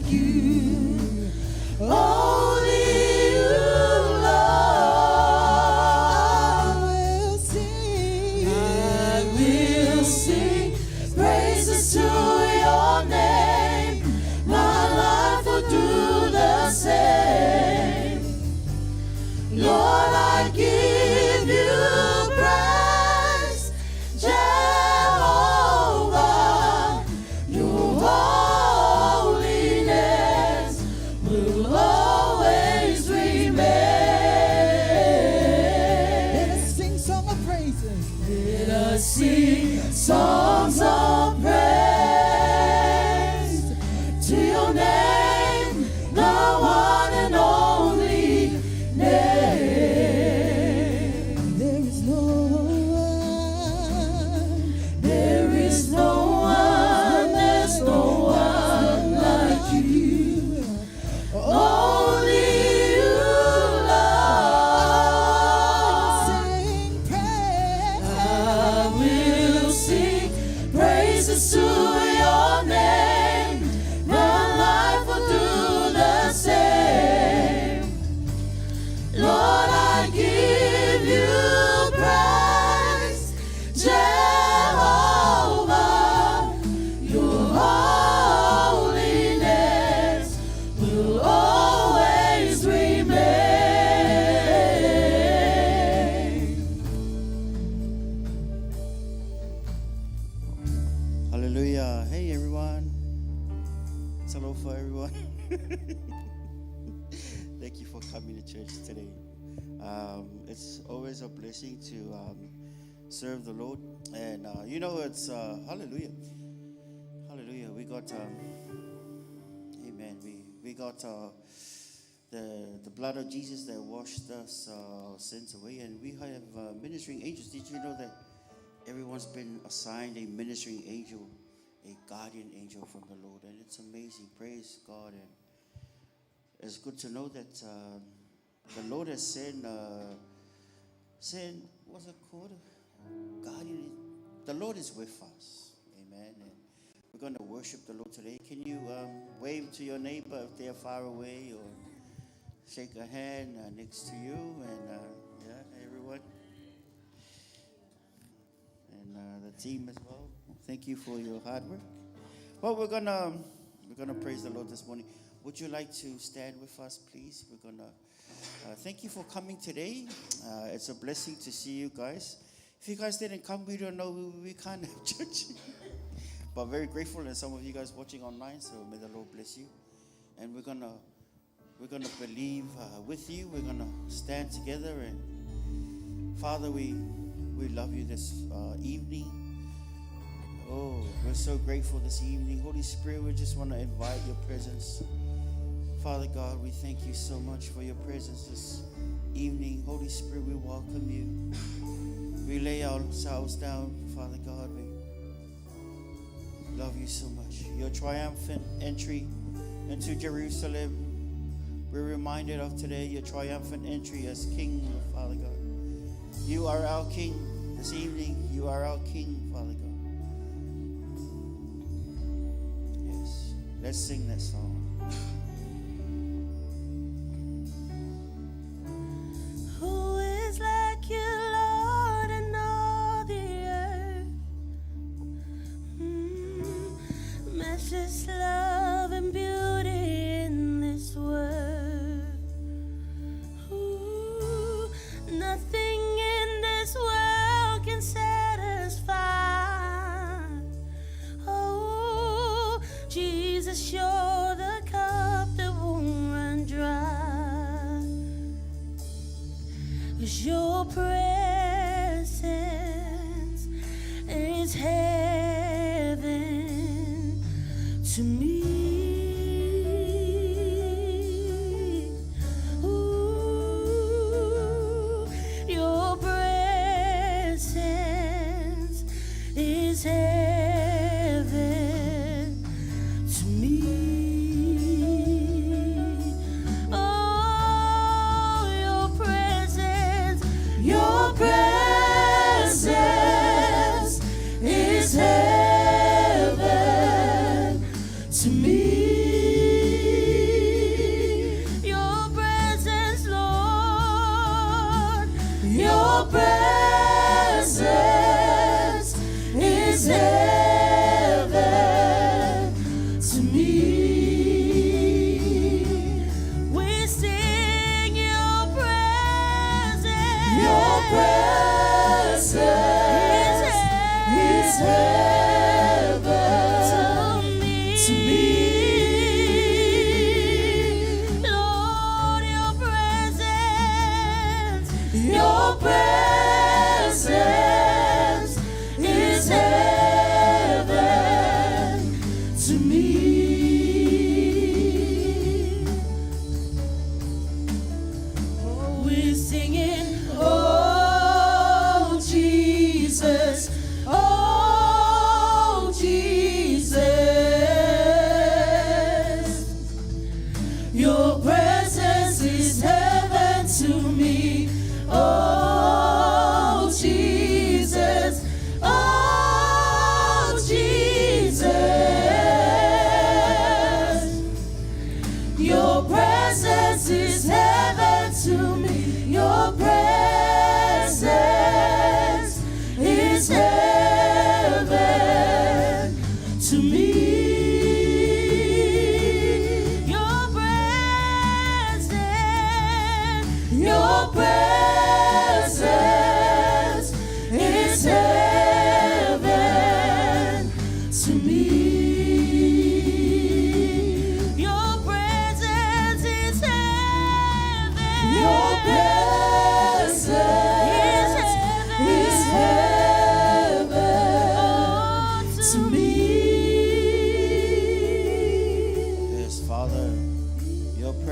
you. Only you, Lord. I will sing praises to your name. My life will do the same. Lord, I give you praise, Jehovah. Your holiness will always remain. Let us sing song of praises. Let us sing songs of praise to your name, the one and only name. There is no one. There is no one, there's no one like you. Only you, Lord. Sing praise. I will sing praises to your name. My life will do the same. Lord, I give you praise, Jehovah. Your holiness will always remain. Hallelujah. Hey everyone. It's hello for everyone. Thank you for coming to church today. It's always a blessing to serve the Lord. And it's hallelujah. Hallelujah. We got amen. We got the blood of Jesus that washed us sins away, and we have ministering angels. Did you know that everyone's been assigned a ministering angel, a guardian angel from the Lord? And it's amazing. Praise God. And it's good to know that the Lord has sent what's it called? Guardian. The Lord is with us. Amen. And we're going to worship the Lord today. Can you wave to your neighbor if they're far away, or shake a hand next to you? And everyone. And the team as well. Thank you for your hard work. Well, we're gonna praise the Lord this morning. Would you like to stand with us, please? We're gonna thank you for coming today. It's a blessing to see you guys. If you guys didn't come, we don't know, we can't have church. But very grateful, and some of you guys watching online. So may the Lord bless you. And we're gonna believe with you. We're gonna stand together. And Father, we love you this evening. Oh, we're so grateful this evening. Holy Spirit, we just want to invite your presence. Father God, we thank you so much for your presence this evening. Holy Spirit, we welcome you. We lay ourselves down, Father God. We love you so much. Your triumphant entry into Jerusalem, we're reminded of today, your triumphant entry as King, Father God. You are our King this evening. You are our King, Father God. Yes, let's sing that song. Who is like you, Lord, in all the earth? Matchless love and beauty in this world. Ooh, nothing in this world can satisfy. Oh, Jesus, you're the cup that won't run dry. 'Cause your presence is heaven to me. Ooh, your presence is heaven to me. Oh, your presence is heaven to me.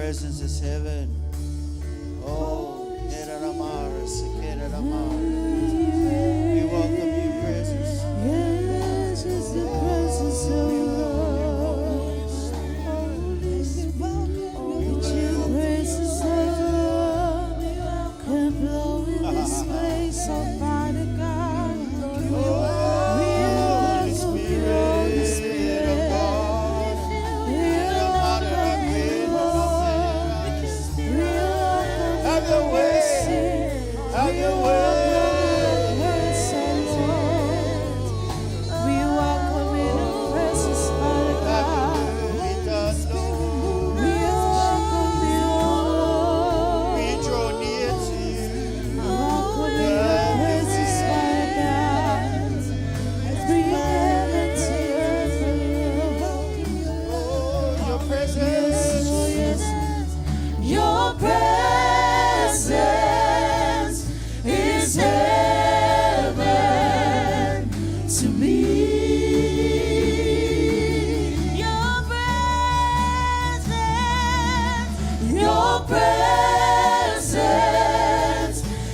presence is heaven. Oh, we welcome your presence. Yes, it's the presence of the Lord. Let your presence of the Lord can blow in this place, Almighty God. We welcome you, Holy Spirit. We welcome you, Lord. We welcome Have your way. Have your way. Your presence is heaven to me. Your presence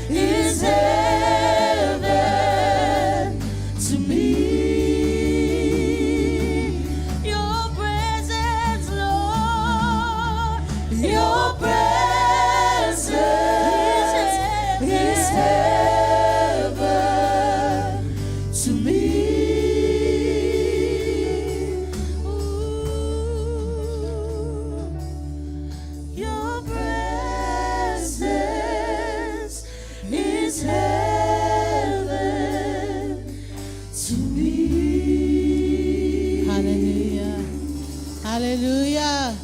is heaven to me. Your presence, Lord. Your presence is heaven to me. Your presence is heaven to me. Hallelujah. Hallelujah.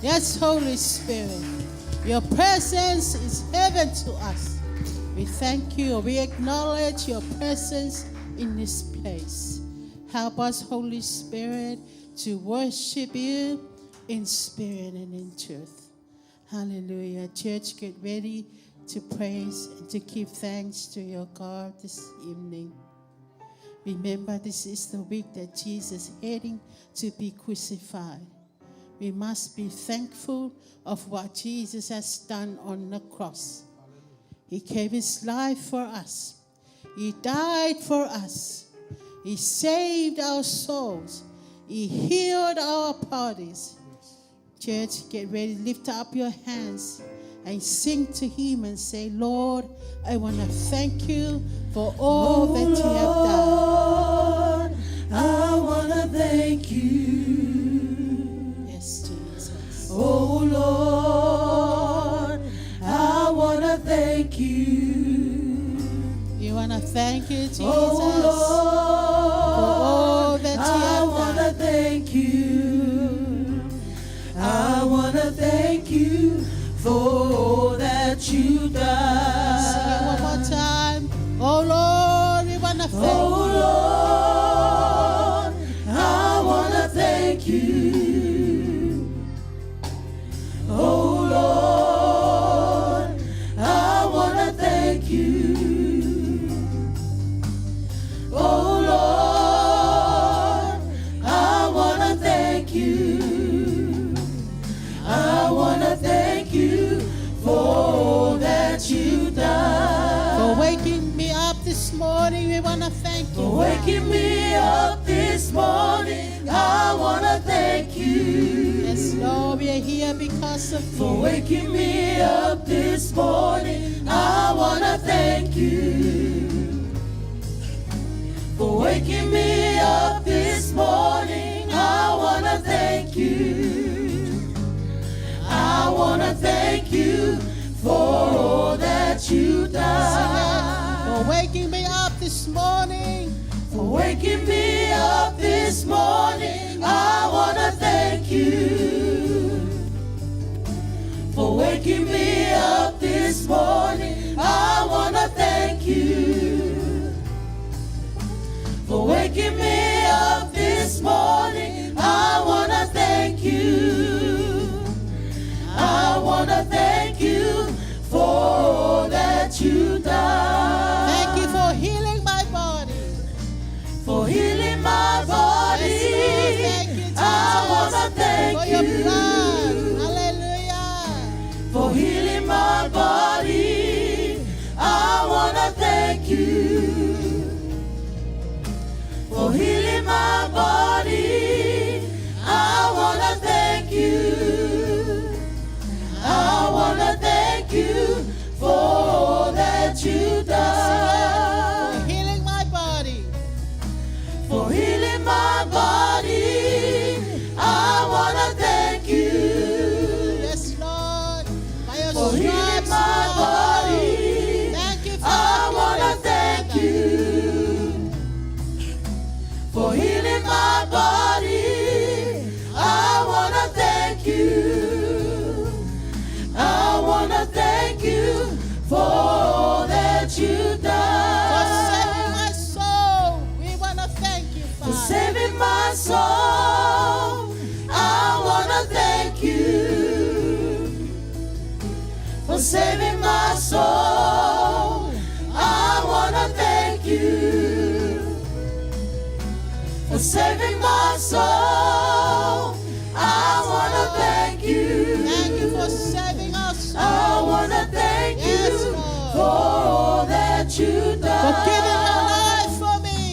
Yes, Holy Spirit. Your presence is heaven to us. We thank you. We acknowledge your presence in this place. Help us, Holy Spirit, to worship you in spirit and in truth. Hallelujah. Church, get ready to praise and to give thanks to your God this evening. Remember, this is the week that Jesus is heading to be crucified. We must be thankful of what Jesus has done on the cross. He gave his life for us. He died for us. He saved our souls. He healed our bodies. Church, get ready. Lift up your hands and sing to him and say, Lord, I want to thank you for all that you have done. Lord, I want to thank you. Yes, Jesus. Oh Lord, I want to thank you. You want to thank you, Jesus, Oh all Lord, that you I have want to done. thank you. I want to thank you for all that you Sing it done. one more time. Oh Lord, we want to thank Oh you. Lord, I want to thank you. Oh Lord, I want to thank you. Oh Lord, I want to thank you. I want to thank you for all that you've done. For waking me up this morning, we want to thank you. For waking me up this morning, I want to thank you. Yes, Lord, we are here because of For you. waking me up this morning, I want to thank you. For waking me up this morning, I want to thank you. I want to thank you for all that you've done. For waking me up this morning. For waking me up this morning, I want to thank you. For waking me up this morning, I want to thank you. For waking me up this morning, I want to thank you. I want to thank you for all that you've done. Thank you for healing my body. For healing my body. Yes, Lord, thank you, Jesus, I want to thank for you. your blood. Hallelujah. you. I want to thank you for all that you've For done. saving my soul, we want to thank you, For Father. saving my soul, I want to thank you. For saving my soul, I want to thank you. For saving my soul, I want to thank you. Thank you for saving us. I want to thank Yes, you Lord. for all that you've done. For giving your life for me.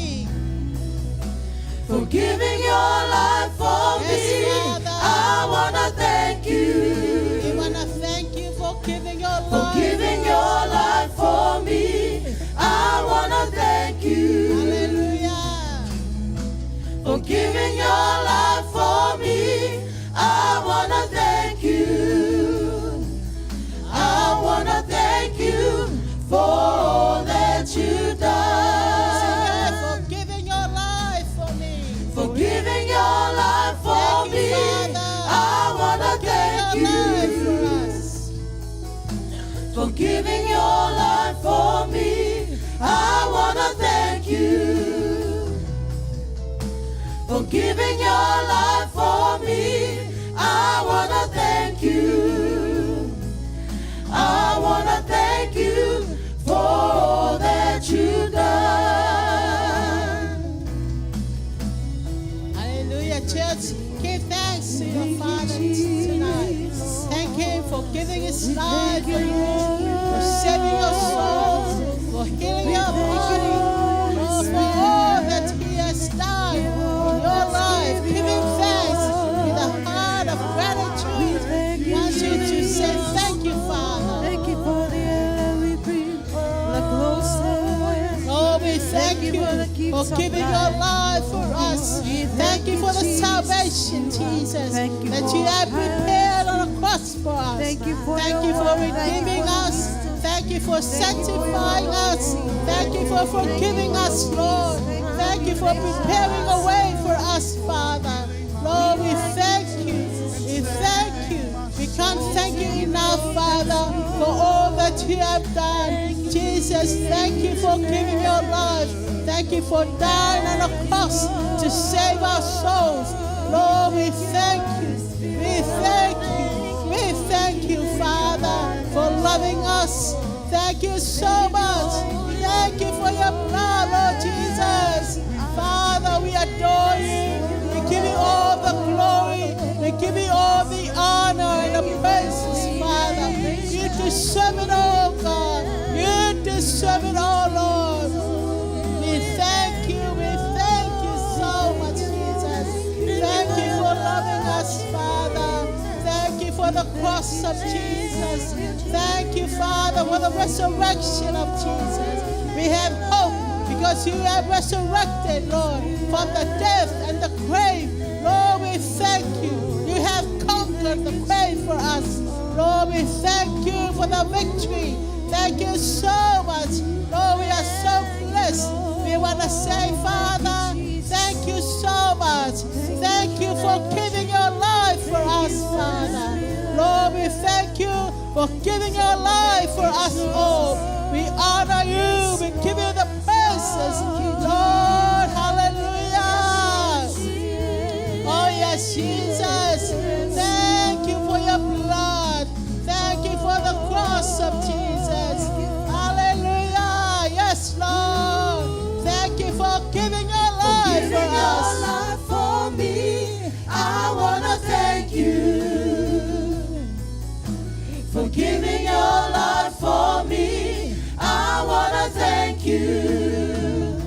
For giving your life for Yes, me. Father. I want to thank you. We want to thank you for giving your For life. giving your life for me. I want to thank you. Hallelujah. For giving your life for me. I want to thank you. I want to thank you for all that you've done. For giving your life for me. For giving your life for Thank you, me. Father. I want to thank Giving your life for you. us. For giving your life for me. I want to thank you. For giving your life for me. I want to thank you. I want to thank you for all that you've done. Hallelujah, church. Give thanks to your Father tonight. Thank Him for giving His life for you, for saving your soul, for healing your body, for all that He has done in your life. Give Him thanks with a heart of gratitude. I want you to say thank you, Father. Thank you for the air that we breathe, the clothes that we wear. Lord, we thank you for giving your life for us. Thank you for the salvation, Jesus, that you have prepared on the cross for us. Thank you for redeeming us. Thank you for sanctifying us. Thank you for forgiving us, Lord. Thank you for preparing a way for us, Father. Lord, we thank you. We thank you. We can't thank you enough, Father, for all that you have done. Jesus, thank you for giving your life. Thank you for dying on the cross to save our souls. Lord, we thank you. We thank you. We thank you, Father, for loving us. Thank you so much. Thank you for your blood, Lord Jesus. Father, we adore you. We give you all the glory. We give you all the honor and the praises, Father. You deserve it all, God. You deserve it all, Lord. We thank you. We thank you so much, Jesus. Thank you for loving us, Father. Thank you for the cross of Jesus. Thank you, Father, for the resurrection of Jesus. We have hope because you have resurrected, Lord, from the death and the grave. Lord, we thank you. You have conquered the grave for us. Lord, we thank you for the victory. Thank you so much. Lord, we are so blessed. We want to say, Father, thank you so much. Thank you for giving your life for us, Father. Lord, we thank you for giving your life for us all. We honor you. We give you the praises. Lord, hallelujah. Oh, yes, Jesus. Thank you for your blood. Thank you for the cross of Jesus. Hallelujah. Yes, Lord. Thank you for giving your life for us. For me, I want to thank you. For giving your life for me, I want to thank you.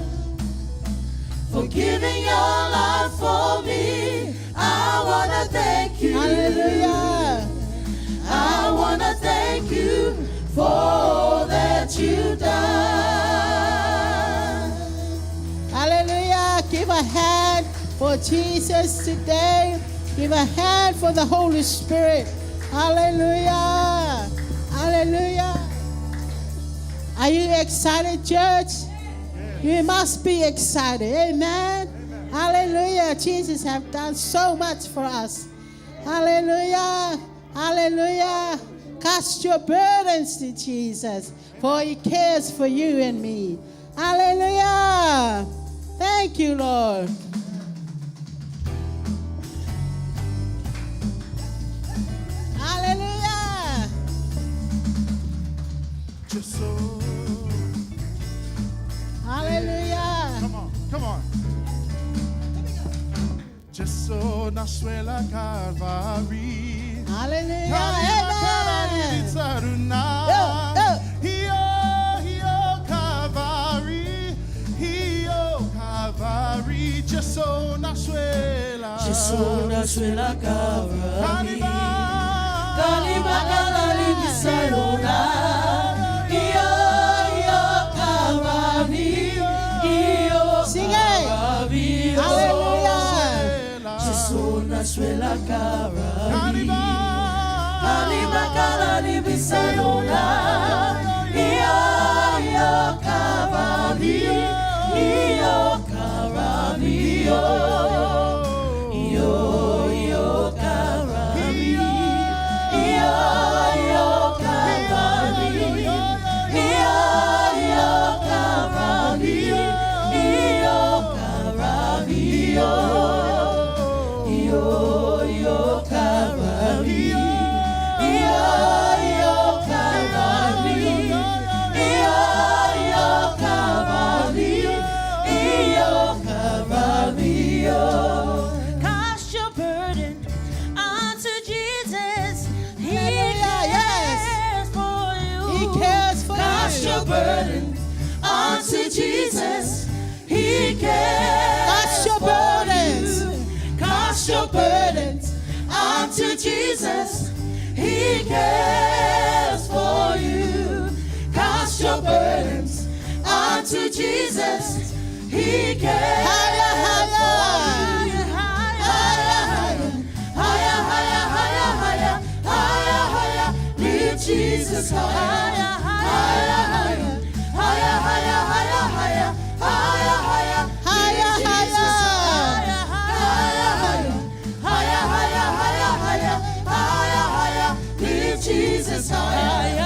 For giving your life for me, I want to thank you. Hallelujah. I want to thank you for all that you've done. Hallelujah. Give a hand for Jesus today. Give a hand for the Holy Spirit. Hallelujah. Hallelujah. Are you excited, church? You must be excited. Amen. Hallelujah. Jesus has done so much for us. Hallelujah. Hallelujah. Cast your burdens to Jesus, for he cares for you and me. Hallelujah. Thank you, Lord. Hallelujah. Just so. Hallelujah. Come on, come on. Just so nasce la Calvary. Hallelujah. Amen. Calvary. Just so nasce la. Gesù nasce la Calvary. Calima. Kalima kalali bisalona. Io Calvary. Io Sing it. Calvary. Hallelujah. Gesù nasce la Calvary. Calima. Kalima kalali bisalona. Io Calvary. Io Calvary. Io Calvary. Cast your burden onto Jesus. He Hallelujah, yes. cares for you. He cares for Cast you. your burden onto Jesus. He cares Cast your for burdens. you. Cast your burdens onto Jesus. He cares for you. Cast your burdens onto Jesus. He cares Higher, for you. Higher, higher, higher, higher, higher, higher. Lift Jesus higher, higher, higher, higher, higher, higher, higher, higher, higher. Higher, Lift Jesus higher. higher, higher, higher, higher, higher, higher, higher. Lift Jesus higher, higher,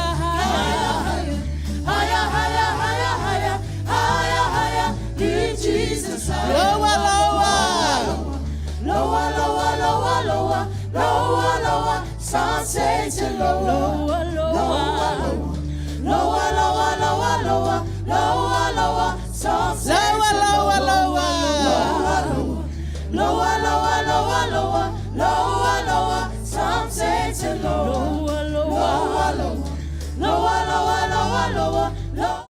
higher, higher, higher, higher, higher, higher. Lift Jesus higher. Lower, lower. Lower, lower, lower, lower, lower, lower. Some say to lower, lower, lower, lower, lower, lower, lower, lower, lower. Some say Lower, to lower, lower. lower, lower, lower, lower, lower, lower. Some say to lower, lower, lower, lower, lower, lower, lower, lower.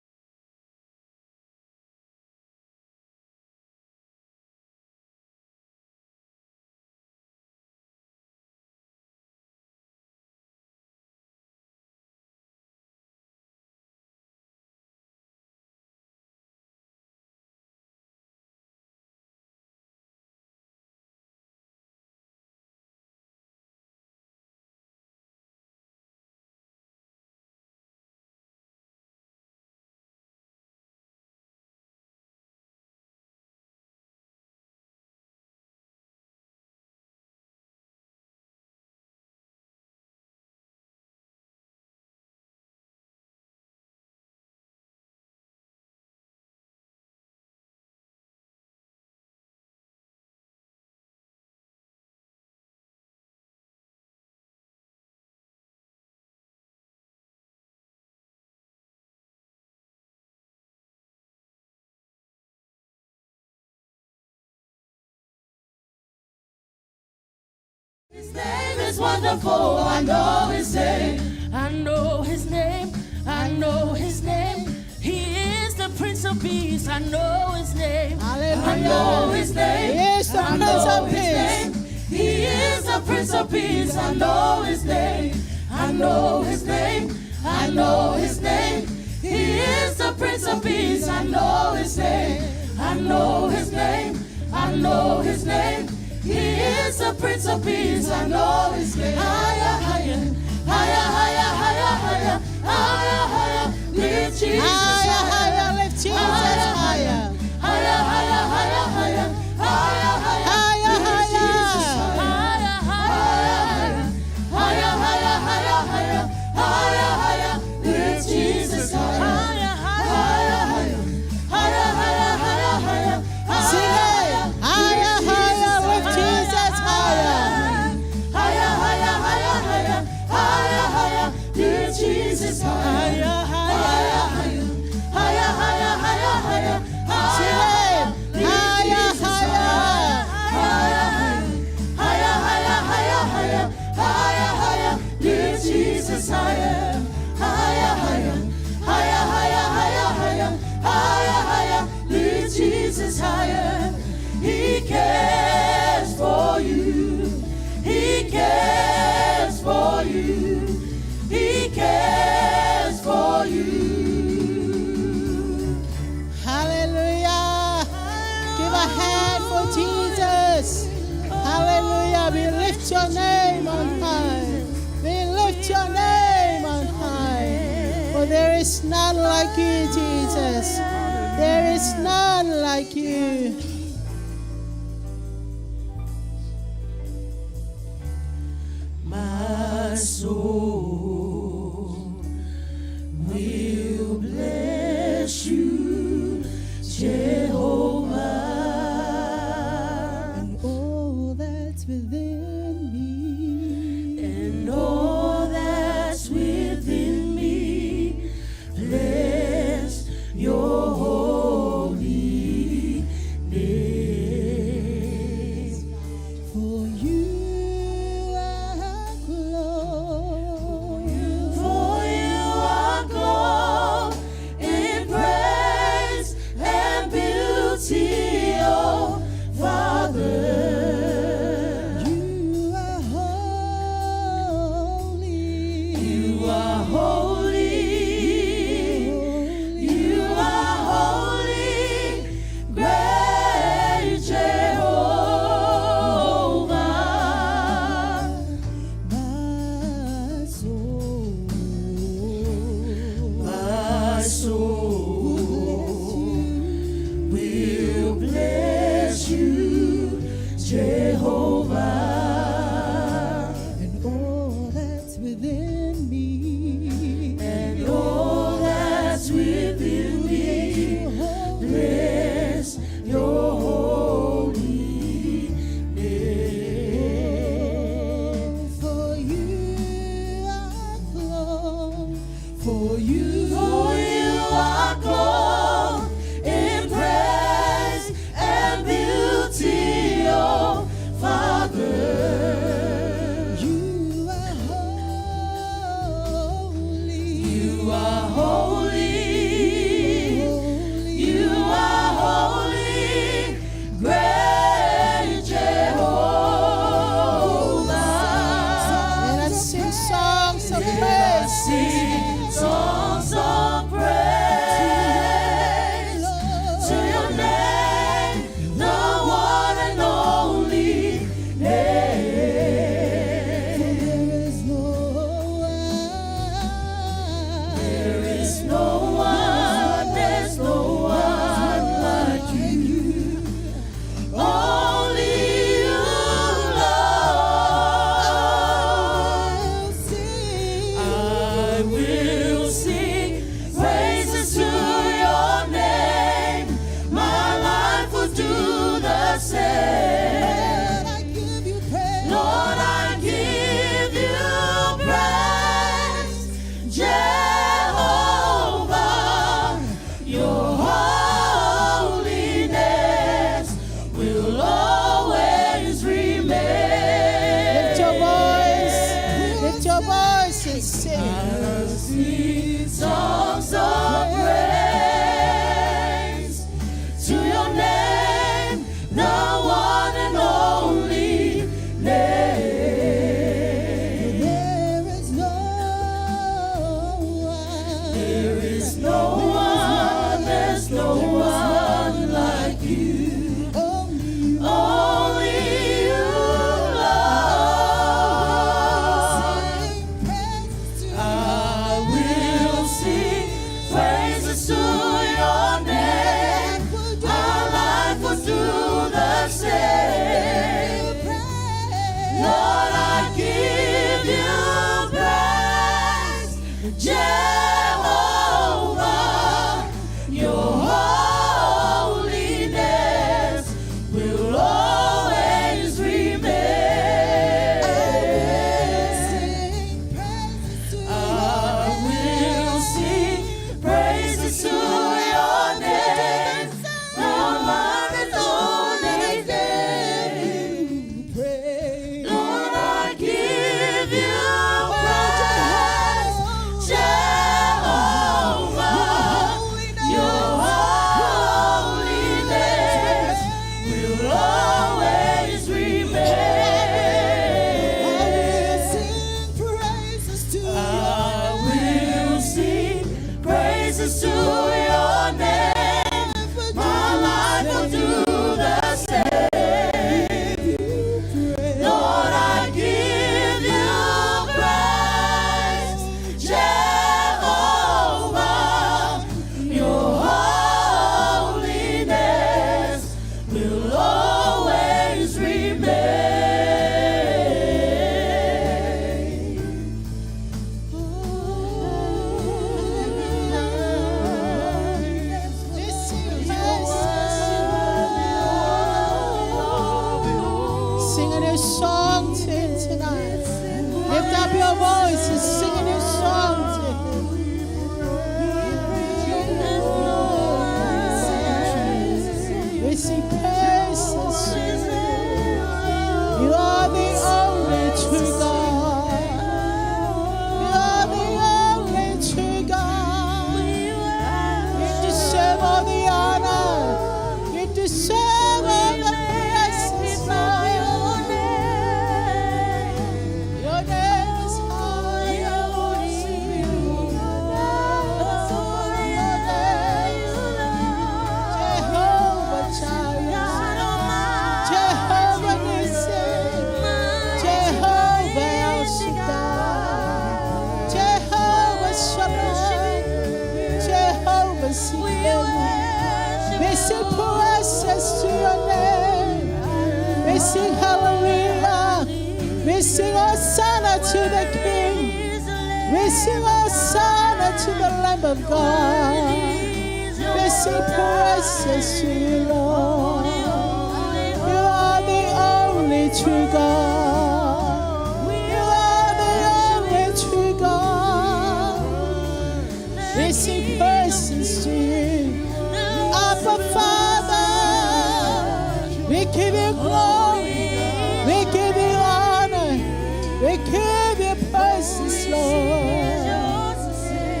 His name is wonderful. I know his name. I know his name. I know his name. He is the Prince of Peace. I know his name. Hallelujah. I know his name. He is the I Prince know of his Peace. name. He is the Prince of Peace. I know his name. I know his name. I know his name. He is the Prince of Peace. I know his name. I know his name. I know his name. He is the Prince of Peace. I know his name. Higher, higher, higher, higher, higher, higher, higher, higher. Lift Jesus Higher, higher. Lift Jesus higher. higher, higher, higher, higher, higher, higher, Higher, Lift Jesus higher. higher, higher, there is none like you, Jesus. There is none like you. My soul will bless you, Jehovah, And all that's within me. and all that's within me. Bless your holy name. For you are glorious. For you are God in praise and beauty, oh Father. You are holy. You are holy. You are holy, great Jehovah. My soul. My soul will bless you, Jehovah, And all that's within me. and all that's within me. Bless your holy name. For you are glorious. For you are God in praise and beauty, oh Father. You are holy. You are holy. You are holy, great Jehovah. Let us sing songs of Let us praise. sing songs of praise to your name, the one and only name. There is no one. There is no one, there's no one like you. Only you, Lord. I will sing praises to your name. My life will do the same. I give you praise. Lord, I give you praise, Jehovah. Your holiness will always remain. Lift your voice and sing. Sing songs of praise to your name, the one and only name. There is no one. There is no one, there's no one like you. Only you. Only you, Lord. Sing praises to I will sing praises to Hosanna to the King. We sing Hosanna to the Lamb of God. We sing praises to you, Lord. You are the only true God. You are the only true God. We sing praises to you, Abba Father. We give you glory. We give you honor. We give you praises, Lord.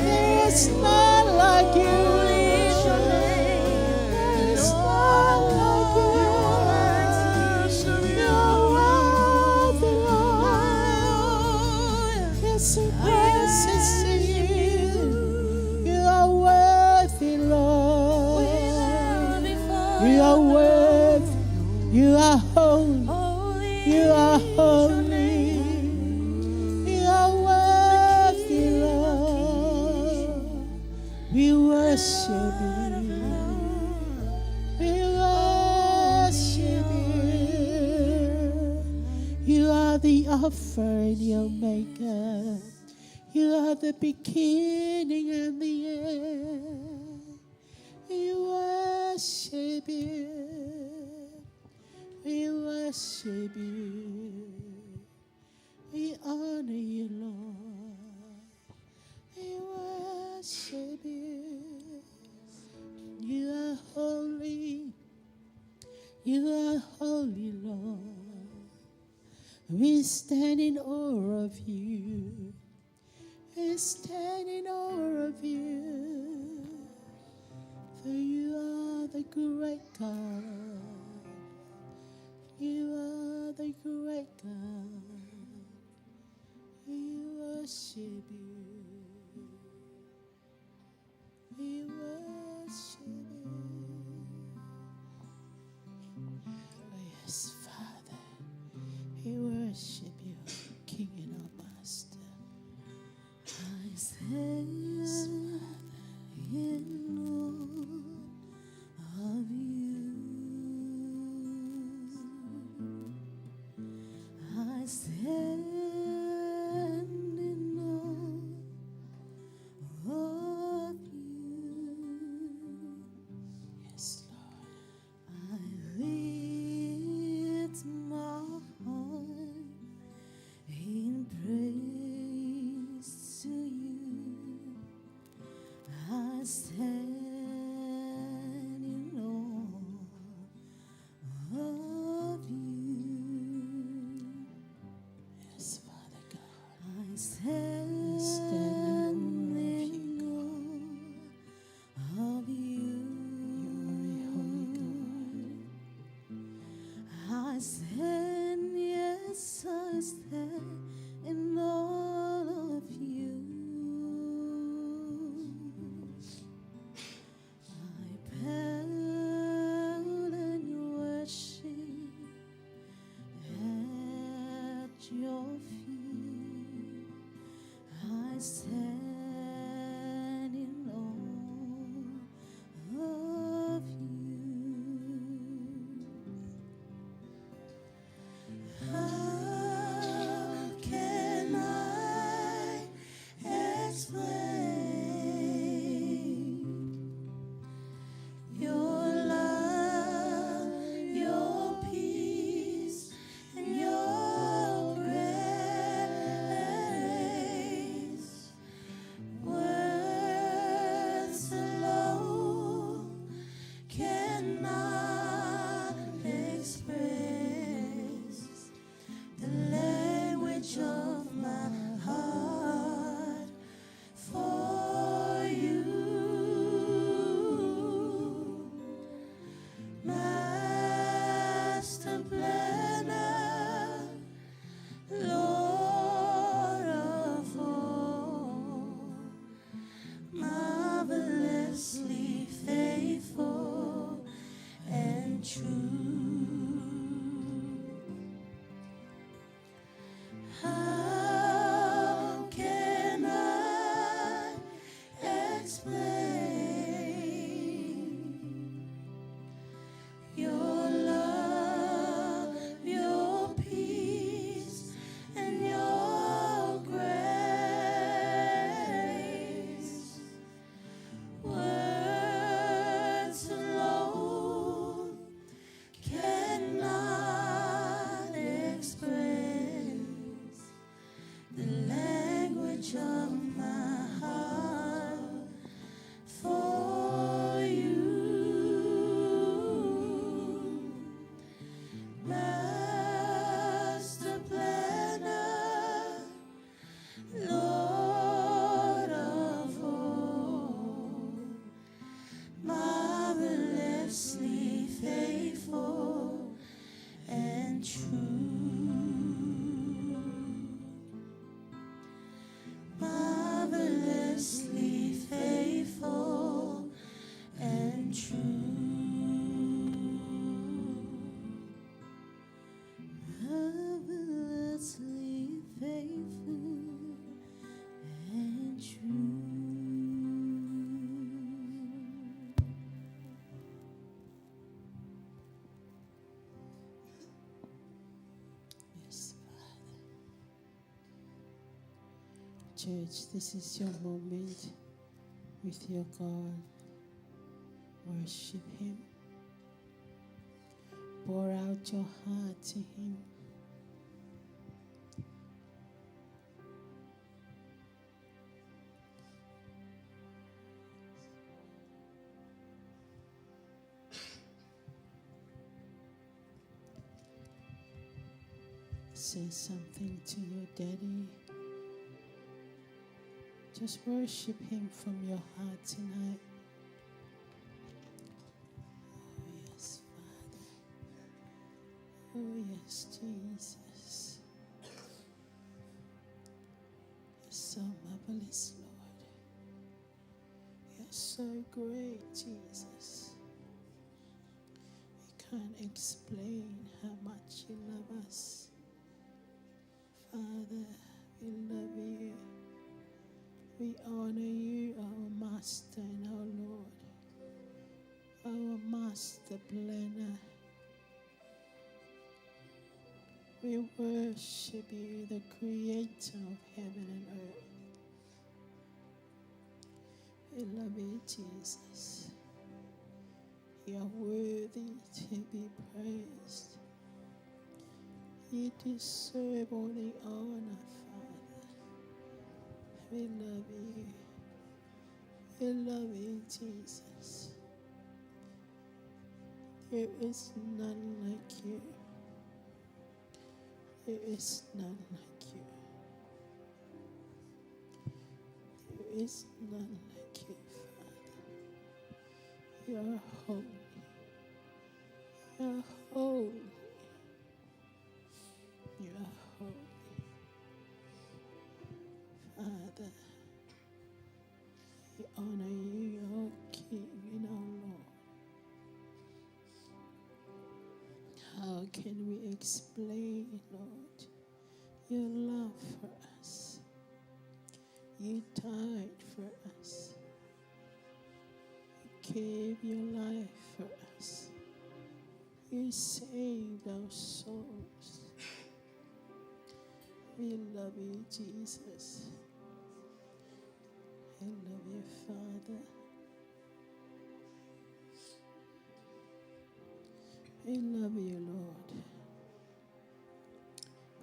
There's none like you. There's none like you. You're worthy, Lord. Yes, sing praises to you. You are worthy, Lord. You are worthy. You are holy. You are holy. You are worthy, Lord. We worship you. We worship you. You are the Alpha and the Omega. You are the beginning and the end. We worship you. We worship you. We honor you, Lord. We worship you. You are holy. You are holy, Lord. We stand in awe of you. We stand in awe of you. For you are the great God. You are the great God. We worship you. We worship you. Oh, yes, Father. We worship you, King and our Master. I stand in awe of you. I stand in awe Church, this is your moment with your God. Worship Him. Pour out your heart to Him. Say something to your daddy. Just worship Him from your heart tonight. Oh, yes, Father. Oh, yes, Jesus. You're so marvelous, Lord. You're so great, Jesus. We can't explain how much you love us. Father, we love you. We honor you, our Master and our Lord, our Master Planner. We worship you, the Creator of heaven and earth. We love you, Jesus. You are worthy to be praised. You deserve all the honor, Father. We love you. We love you, Jesus. There is none like you. There is none like you. There is none like you, Father. You are holy. You are holy. You are holy. Father, we honor you, our King and our Lord. How can we explain, Lord, your love for us? You died for us. You gave your life for us. You saved our souls. We love you, Jesus. I love you, Father. I love you, Lord.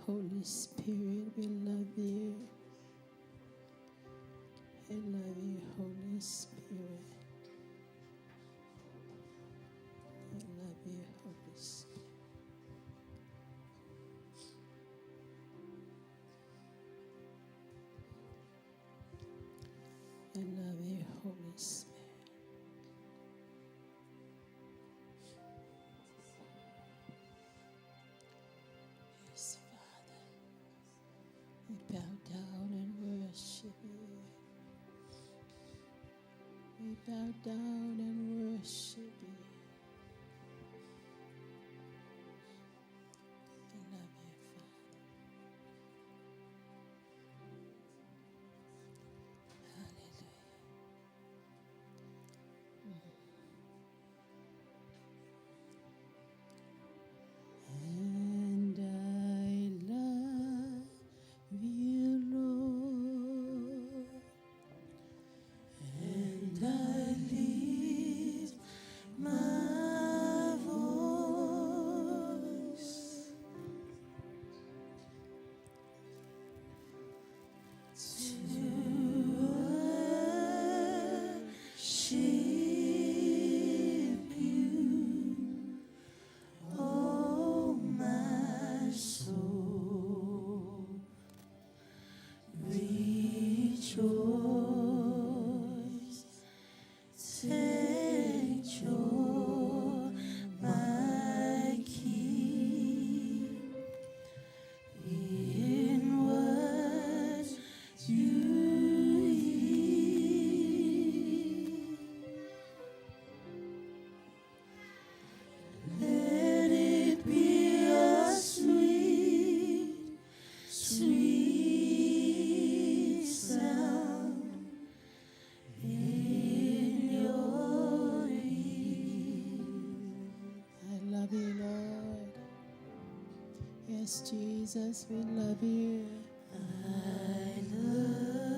Holy Spirit, we love you. I love you, Holy Spirit. I love you, Holy Spirit. I love you, Holy Spirit. Yes, Father. We bow down and worship you. We bow down and worship you. I love you, Father. Hallelujah. And I love you, Lord, and I lift my voice to worship you, oh my soul, rejoice, take joy, my King, in what you hear. Let it be a sweet, sweet sound in your ear. I love you, Lord. Yes, Jesus, we love you. I love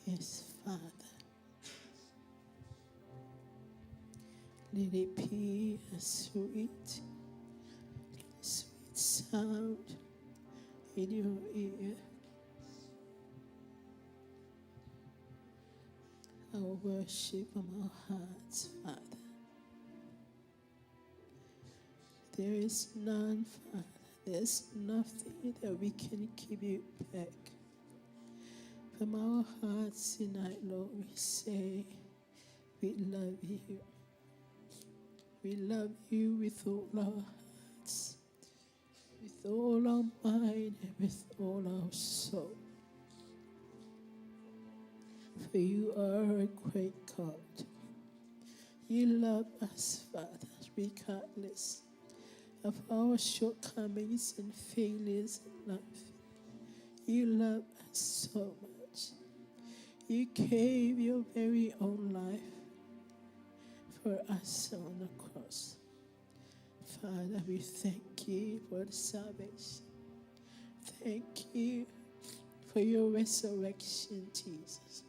Yes, Father. Let it be a sweet, sweet sound in your ear. Our worship from our hearts, Father. There is none, Father. There's nothing that we can give you back. From our hearts tonight, Lord, we say we love you. We love you with all our hearts, with all our mind, and with all our soul. For you are a great God. You love us, Father, regardless of our shortcomings and failures in life. You love us so much. You gave your very own life for us on the cross. Father, we thank you for the salvation. Thank you for your resurrection, Jesus.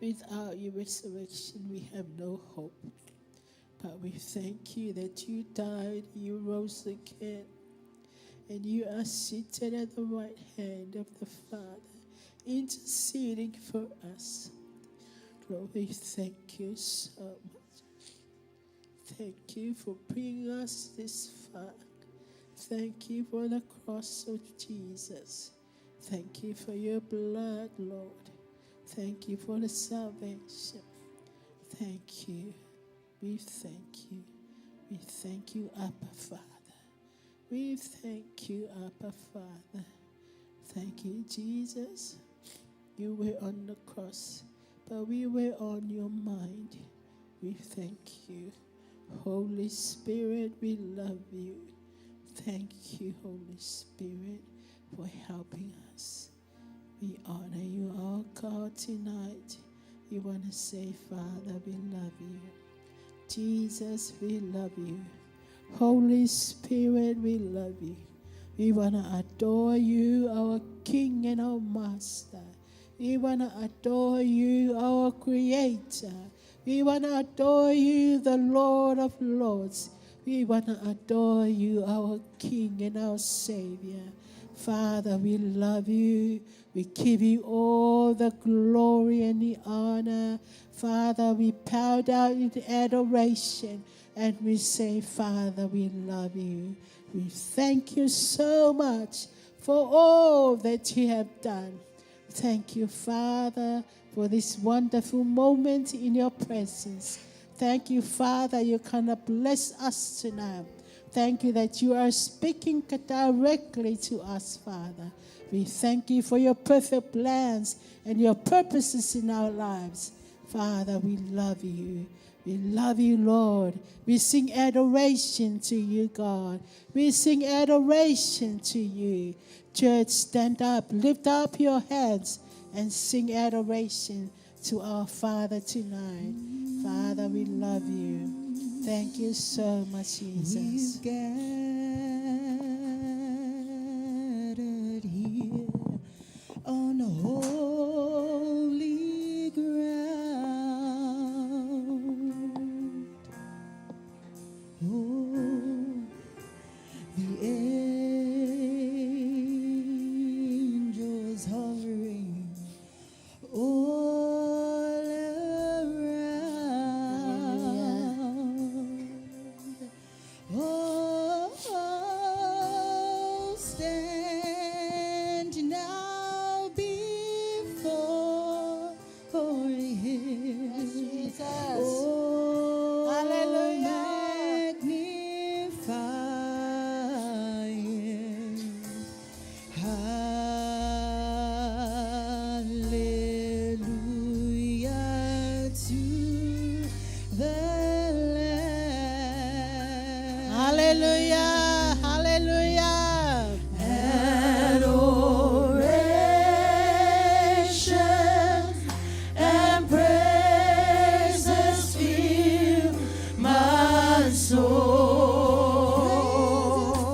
Without your resurrection, we have no hope. But we thank you that you died, you rose again, and you are seated at the right hand of the Father, interceding for us. Lord, we thank you so much. Thank you for bringing us this far. Thank you for the cross of Jesus. Thank you for your blood, Lord. Thank you for the salvation. Thank you. We thank you. We thank you, Abba Father. We thank you, Abba Father. Thank you, Jesus. You were on the cross, but we were on your mind. We thank you. Holy Spirit, we love you. Thank you, Holy Spirit, for helping us. We honor you, our God, tonight. We want to say, Father, we love you. Jesus, we love you. Holy Spirit, we love you. We want to adore you, our King and our Master. We want to adore you, our Creator. We want to adore you, the Lord of Lords. We want to adore you, our King and our Savior. Father, we love you. We give you all the glory and the honor. Father, we bow down in adoration and we say, Father, we love you. We thank you so much for all that you have done. Thank you, Father, for this wonderful moment in your presence. Thank you, Father, you kind of bless us tonight. Thank you that you are speaking directly to us, Father. We thank you for your perfect plans and your purposes in our lives. Father, we love you. We love you, Lord. We sing adoration to you, God. We sing adoration to you. Church, stand up, lift up your hands, and sing adoration to our Father tonight. Father, we love you. Thank you so much, Jesus. We've gathered here on holy ground. Oh, the angels hovering all around. Oh, stand now before Him. Jesus. Oh, Hallelujah. magnify Him. Hallelujah to the Lamb. Hallelujah. Hallelujah. Adoration and praises fill my soul.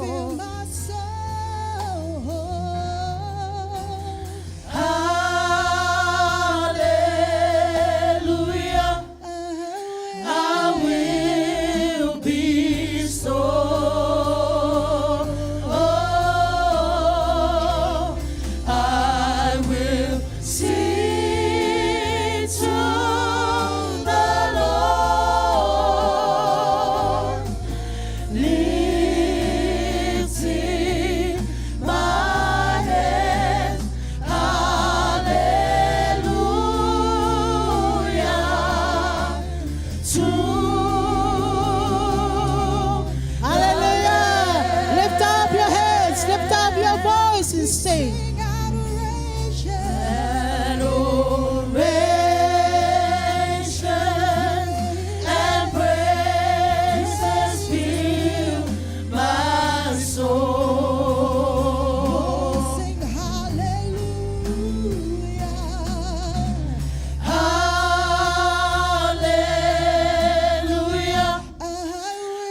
Fill my soul. Hallelujah. I will be so. I will sing to the Lord, lifting my hands. Hallelujah to Hallelujah. Lift up your heads, lift up your voice and sing. Adoration and praises fill my soul. Sing hallelujah. Hallelujah.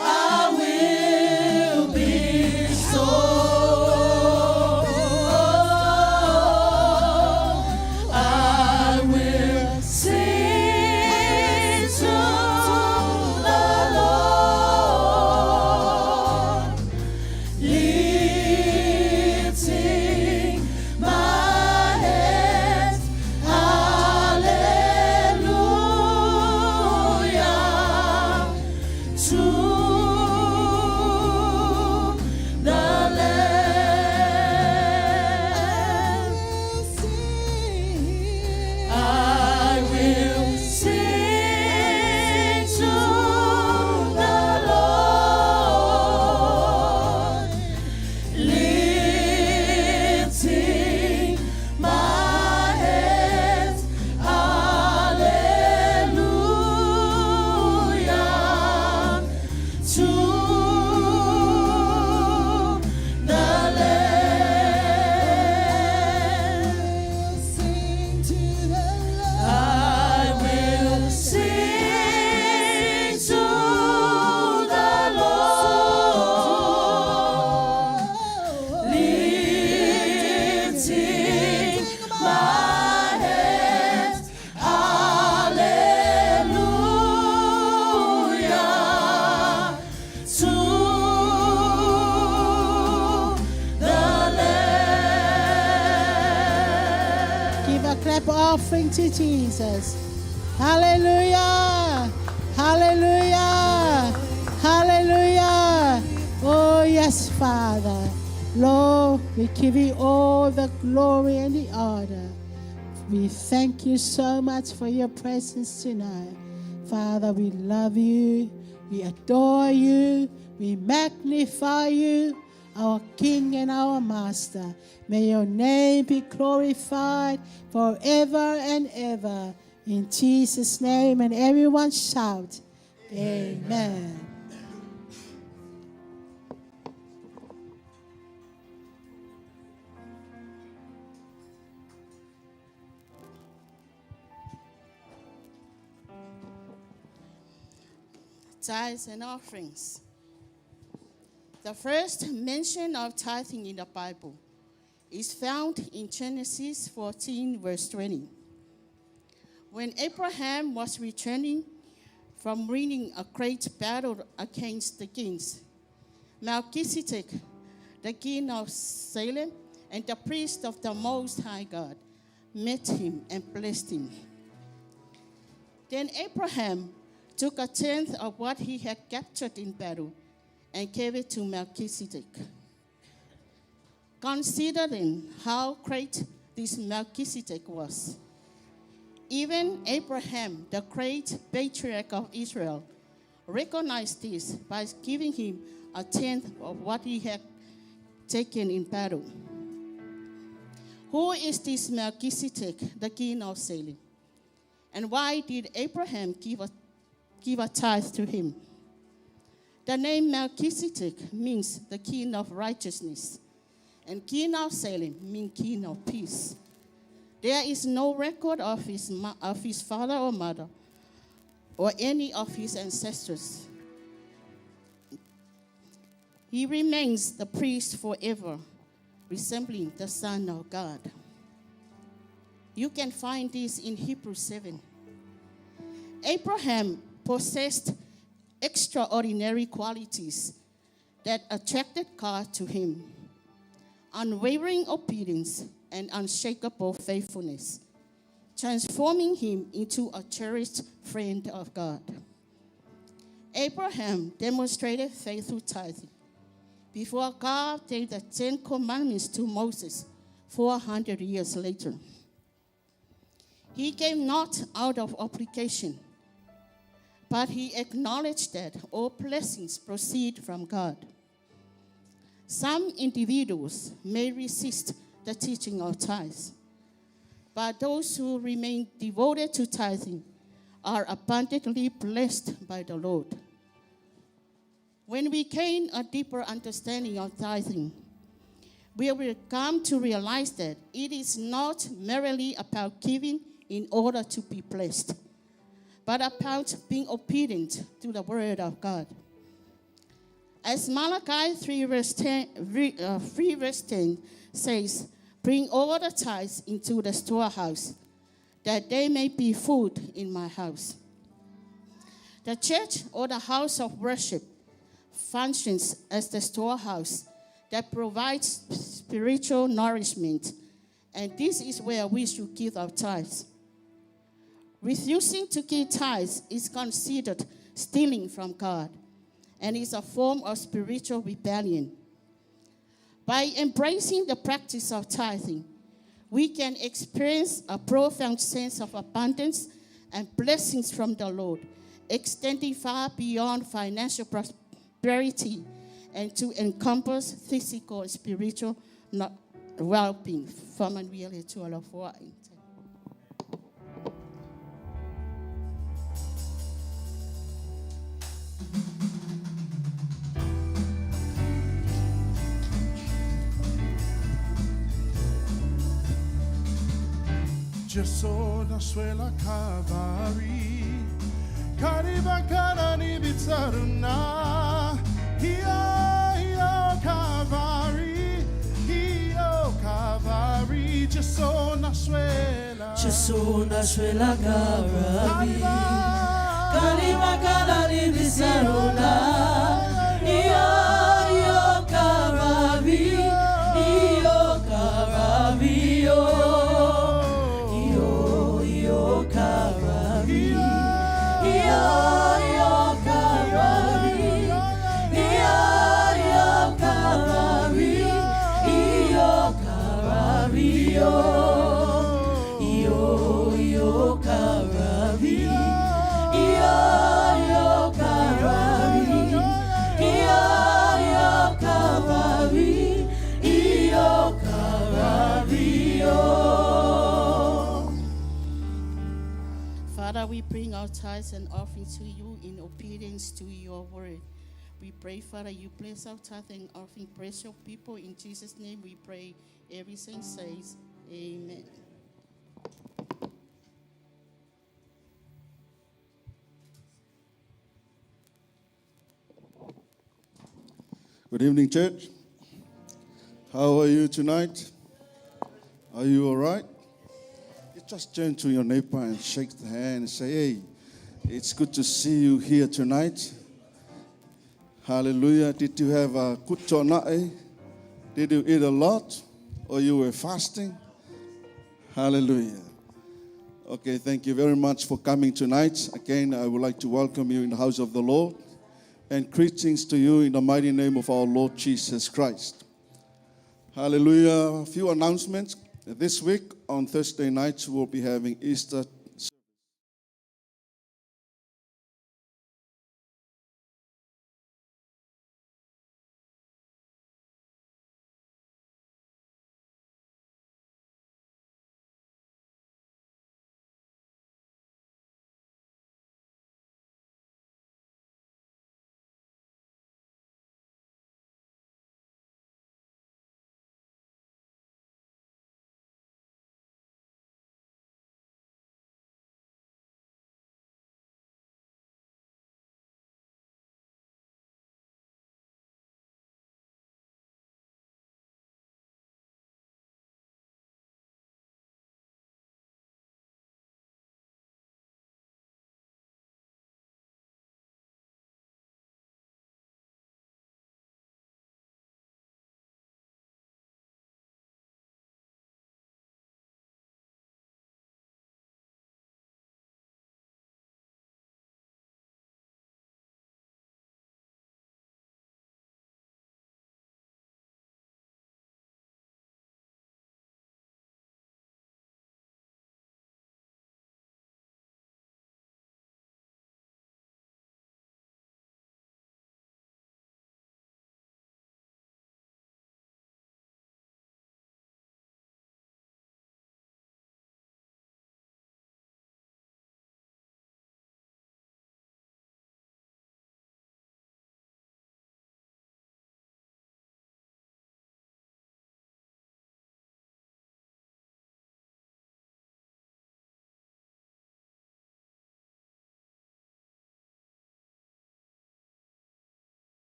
I will be so. I will sing to the Lord, lifting my hands. Hallelujah to the Lamb. I will sing to the Lord, lifting my hands. Hallelujah worship offering to Jesus. Hallelujah. Hallelujah. Hallelujah. Oh, yes, Father. Lord, we give you all the glory and the honor. We thank you so much for your presence tonight. Father, we love you. We adore you. We magnify you, our King and our Master. May your name be glorified forever and ever. In Jesus' name, and everyone shout, Amen. Tithes and offerings. The first mention of tithing in the Bible is found in Genesis 14, verse 20. When Abraham was returning from winning a great battle against the kings, Melchizedek, the king of Salem, and the priest of the Most High God, met him and blessed him. Then Abraham took a tenth of what he had captured in battle and gave it to Melchizedek. Considering how great this Melchizedek was, even Abraham, the great patriarch of Israel, recognized this by giving him a tenth of what he had taken in battle. Who is this Melchizedek, the king of Salem? And why did Abraham give a tithe to him? The name Melchizedek means the king of righteousness, and king of Salem means king of peace. There is no record of his father or mother or any of his ancestors. He remains the priest forever, resembling the Son of God. You can find this in Hebrews 7. Abraham possessed extraordinary qualities that attracted God to him: unwavering obedience and unshakable faithfulness, transforming him into a cherished friend of God. Abraham demonstrated faith through tithing before God gave the 10 Commandments to Moses 400 years later. He gave not out of obligation, but he acknowledged that all blessings proceed from God. Some individuals may resist the teaching of tithes, but those who remain devoted to tithing are abundantly blessed by the Lord. When we gain a deeper understanding of tithing, we will come to realize that it is not merely about giving in order to be blessed, but about being obedient to the word of God. As Malachi 3 verse 10 says, "Bring all the tithes into the storehouse, that there may be food in my house." The church, or the house of worship, functions as the storehouse that provides spiritual nourishment, and this is where we should give our tithes. Refusing to give tithes is considered stealing from God and is a form of spiritual rebellion. By embracing the practice of tithing, we can experience a profound sense of abundance and blessings from the Lord, extending far beyond financial prosperity and to encompass physical and spiritual well-being. From really to all of what. Gesù na suela Calvary, karibakana ni bitaruna, hiyo Calvary, Gesù na suela Calvary, karibakana ni bitaruna, hiyo Calvary, we bring our tithes and offerings to you in obedience to your word. We pray, Father, you bless our tithe and offering. Bless your people. In Jesus' name we pray. Every saint says, amen. Good evening, church. How are you tonight? Are you all right? You just turn to your neighbor and shake the hand and say, hey, it's good to see you here tonight. Hallelujah. Did you have a good tonight? Did you eat a lot? Or you were fasting? Hallelujah. Okay, thank you very much for coming tonight. Again, I would like to welcome you in the house of the Lord. And greetings to you in the mighty name of our Lord Jesus Christ. Hallelujah. A few announcements. This week, on Thursday nights, we'll be having Easter service.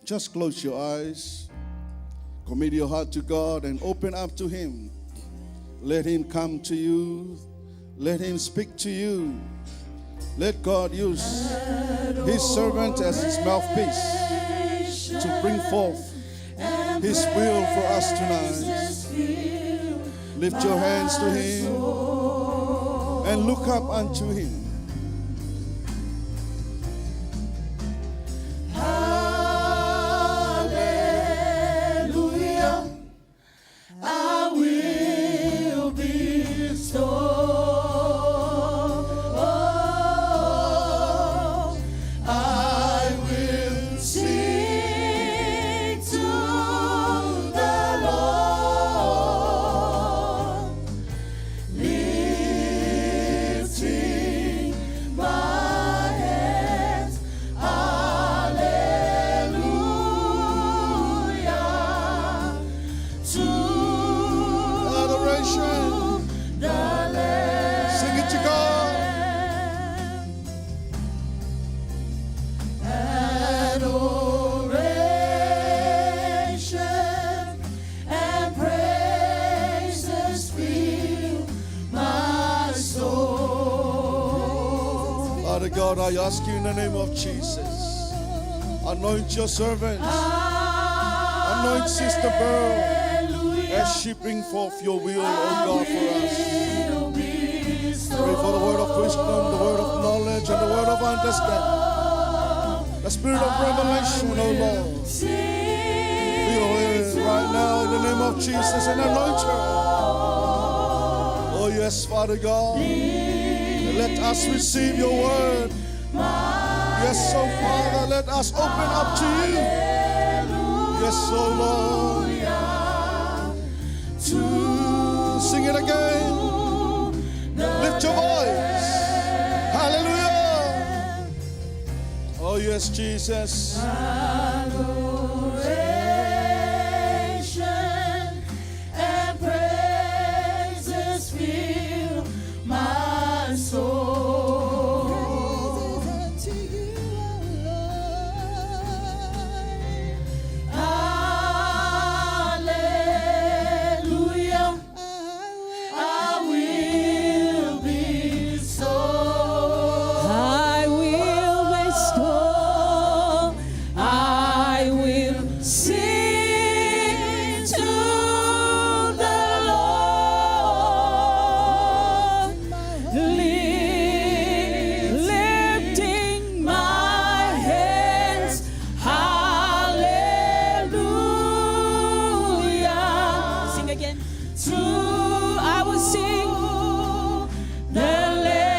Just close your eyes, commit your heart to God, and open up to Him. Let Him come to you. Let Him speak to you. Let God use His servant as His mouthpiece to bring forth His will for us tonight. Lift your hands to Him and look up unto Him. Lifting Lord, I ask you in the name of Jesus, anoint your servants, anoint Sister Pearl as she bring forth your will, oh God, for us. Pray for the word of wisdom, the word of knowledge, and the word of understanding. The spirit of revelation, oh Lord. Fill her right now in the name of Jesus and anoint her. Oh yes, Father God. Let us receive your word. Yes, oh Father, let us open up to you. Yes, oh Lord. Sing it again. Lift your voice. Hallelujah. Oh yes, Jesus. Adoration and praises fill my soul. Praises unto you, O Lord. Hallelujah. I will bestow. I will bestow. I will sing to the Lord, lifting my hands. Hallelujah. Sing again. True, I will sing the Lamb.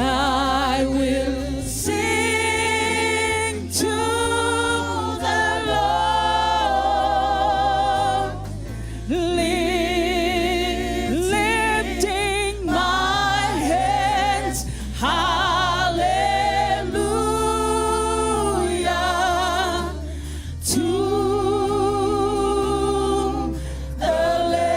I will sing to the Lord, lifting my hands. Hallelujah. To the Lamb.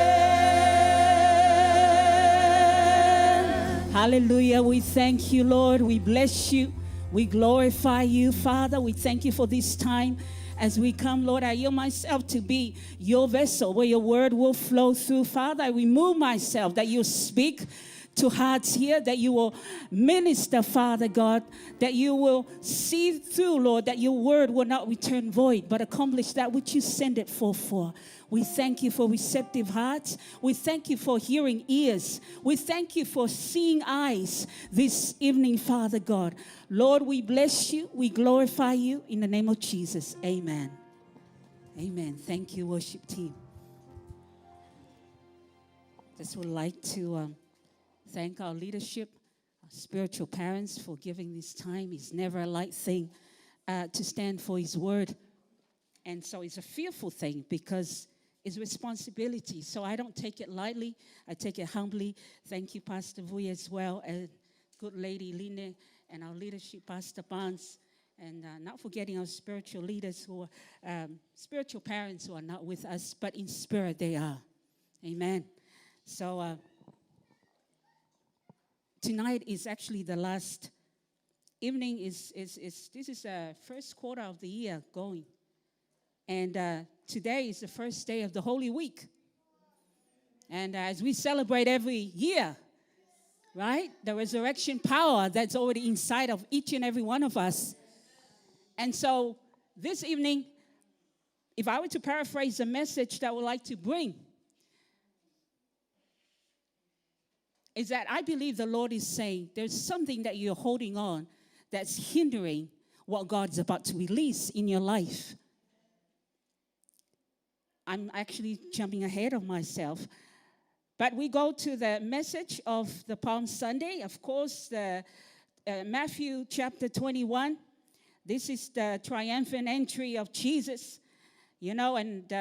Hallelujah. We thank you, Lord. We bless you. We glorify you, Father. We thank you for this time. As we come, Lord, I yield myself to be your vessel where your word will flow through. Father, I remove myself that you speak to hearts here, that you will minister, Father God, that you will see through, Lord, that your word will not return void, but accomplish that which you send it forth for. We thank you for receptive hearts. We thank you for hearing ears. We thank you for seeing eyes this evening, Father God. Lord, we bless you. We glorify you in the name of Jesus. Amen. Amen. Thank you, worship team. Just would like to thank our leadership, our spiritual parents for giving this time. It's never a light thing to stand for his word. And so it's a fearful thing because it's responsibility. So I don't take it lightly. I take it humbly. Thank you, Pastor Vui, as well, and good lady Lina, and our leadership, Pastor Barnes, and not forgetting our spiritual leaders who are spiritual parents who are not with us, but in spirit they are. Amen. So tonight is actually the last evening. This is the first quarter of the year going. And today is the first day of the Holy Week. And as we celebrate every year, right? The resurrection power that's already inside of each and every one of us. And so this evening, if I were to paraphrase the message that I would like to bring, is that I believe the Lord is saying there's something that you're holding on that's hindering what God's about to release in your life. I'm actually jumping ahead of myself. But we go to the message of the Palm Sunday. Of course, the Matthew chapter 21. This is the triumphant entry of Jesus. You know, and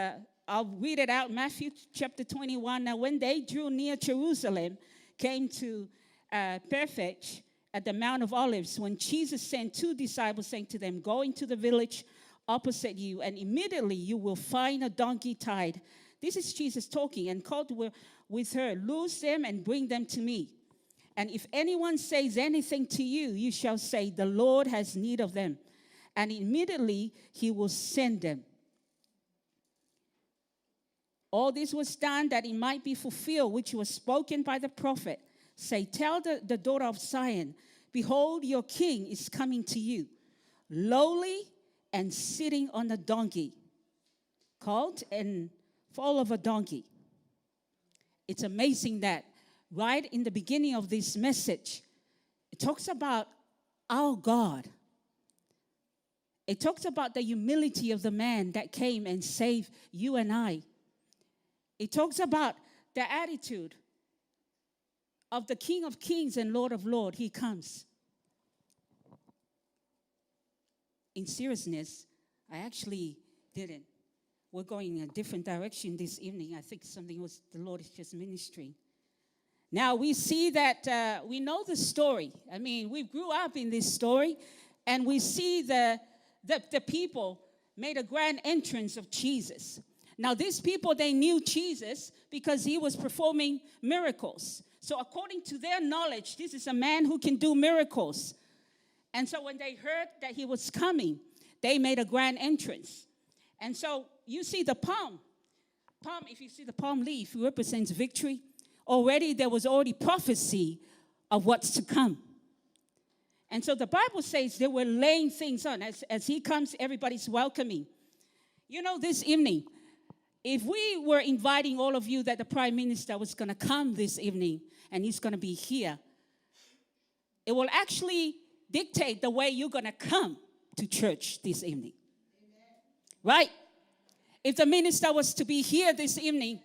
I'll read it out. Matthew chapter 21. Now, when they drew near Jerusalem, came to Bethphage at the Mount of Olives, when Jesus sent two disciples, saying to them, go into the village opposite you, and immediately you will find a donkey tied. This is Jesus talking, and called with her, loose them and bring them to me. And if anyone says anything to you, you shall say, the Lord has need of them. And immediately he will send them. All this was done that it might be fulfilled, which was spoken by the prophet. Say, tell the daughter of Zion, behold, your king is coming to you, lowly and sitting on a donkey, called and foal of a donkey. It's amazing that right in the beginning of this message, it talks about our God. It talks about the humility of the man that came and saved you and I. It talks about the attitude of the King of Kings and Lord of Lords. He comes. In seriousness, I actually didn't. We're going in a different direction this evening. I think something was the Lord is just ministering. Now we see that we know the story. I mean, we grew up in this story, and we see the people made a grand entrance of Jesus. Now these people, they knew Jesus because he was performing miracles. So according to their knowledge, this is a man who can do miracles. And so when they heard that he was coming, they made a grand entrance. And so you see the palm. If you see the palm leaf, it represents victory. Already there was already prophecy of what's to come. And so the Bible says they were laying things on. As he comes, everybody's welcoming. You know, this evening, if we were inviting all of you that the Prime Minister was going to come this evening and he's going to be here, it will actually dictate the way you're going to come to church this evening. Right? If the minister was to be here this evening,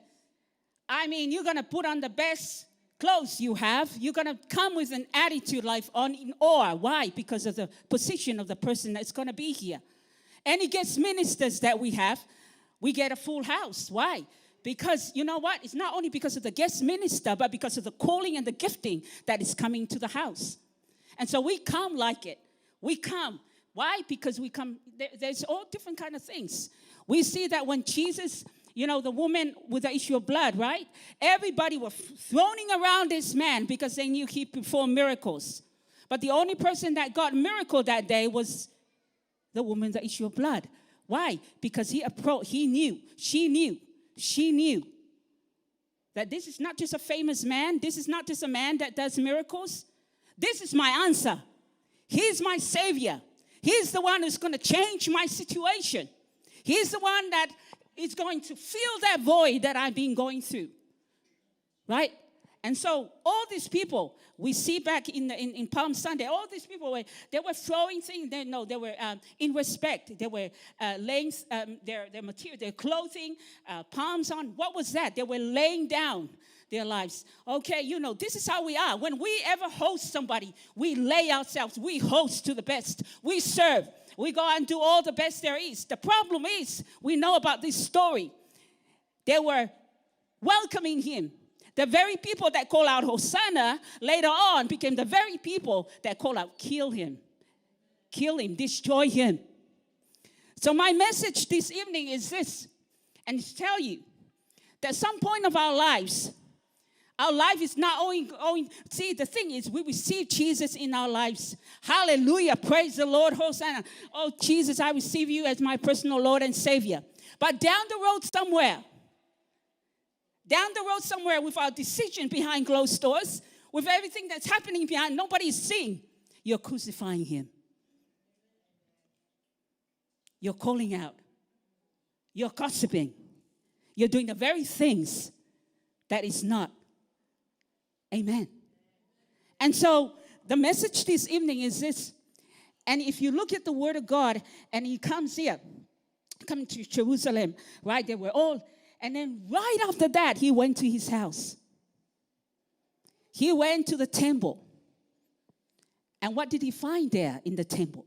I mean, you're going to put on the best clothes you have. You're going to come with an attitude like in awe. Why? Because of the position of the person that's going to be here. Any guest ministers that we have, we get a full house. Why? Because you know what? It's not only because of the guest minister, but because of the calling and the gifting that is coming to the house. And so we come like it. We come. Why? Because we come, there's all different kind of things. We see that when Jesus, you know, the woman with the issue of blood, right? Everybody was throwing around this man because they knew he performed miracles. But the only person that got miracle that day was the woman with the issue of blood. Why? Because she knew that this is not just a famous man. This is not just a man that does miracles. This is my answer. He's my Savior. He's the one who's going to change my situation. He's the one that is going to fill that void that I've been going through. Right? And so all these people, we see back in Palm Sunday, all these people, they were throwing things. They were in respect. They were laying their material, their clothing, palms on. What was that? They were laying down their lives. Okay, you know, this is how we are. When we ever host somebody, we lay ourselves. We host to the best. We serve. We go and do all the best there is. The problem is, we know about this story. They were welcoming him. The very people that call out Hosanna later on became the very people that call out, kill him, destroy him. So my message this evening is this, and to tell you that at some point of our life is not only, see, the thing is, we receive Jesus in our lives. Hallelujah, praise the Lord, Hosanna. Oh, Jesus, I receive you as my personal Lord and Savior. But down the road somewhere, with our decision behind closed doors, with everything that's happening behind, nobody's seeing, you're crucifying him. You're calling out. You're gossiping. You're doing the very things that is not. Amen. And so the message this evening is this. And if you look at the Word of God, and he comes here, coming to Jerusalem, right? They were all. And then right after that, he went to his house. He went to the temple. And what did he find there in the temple?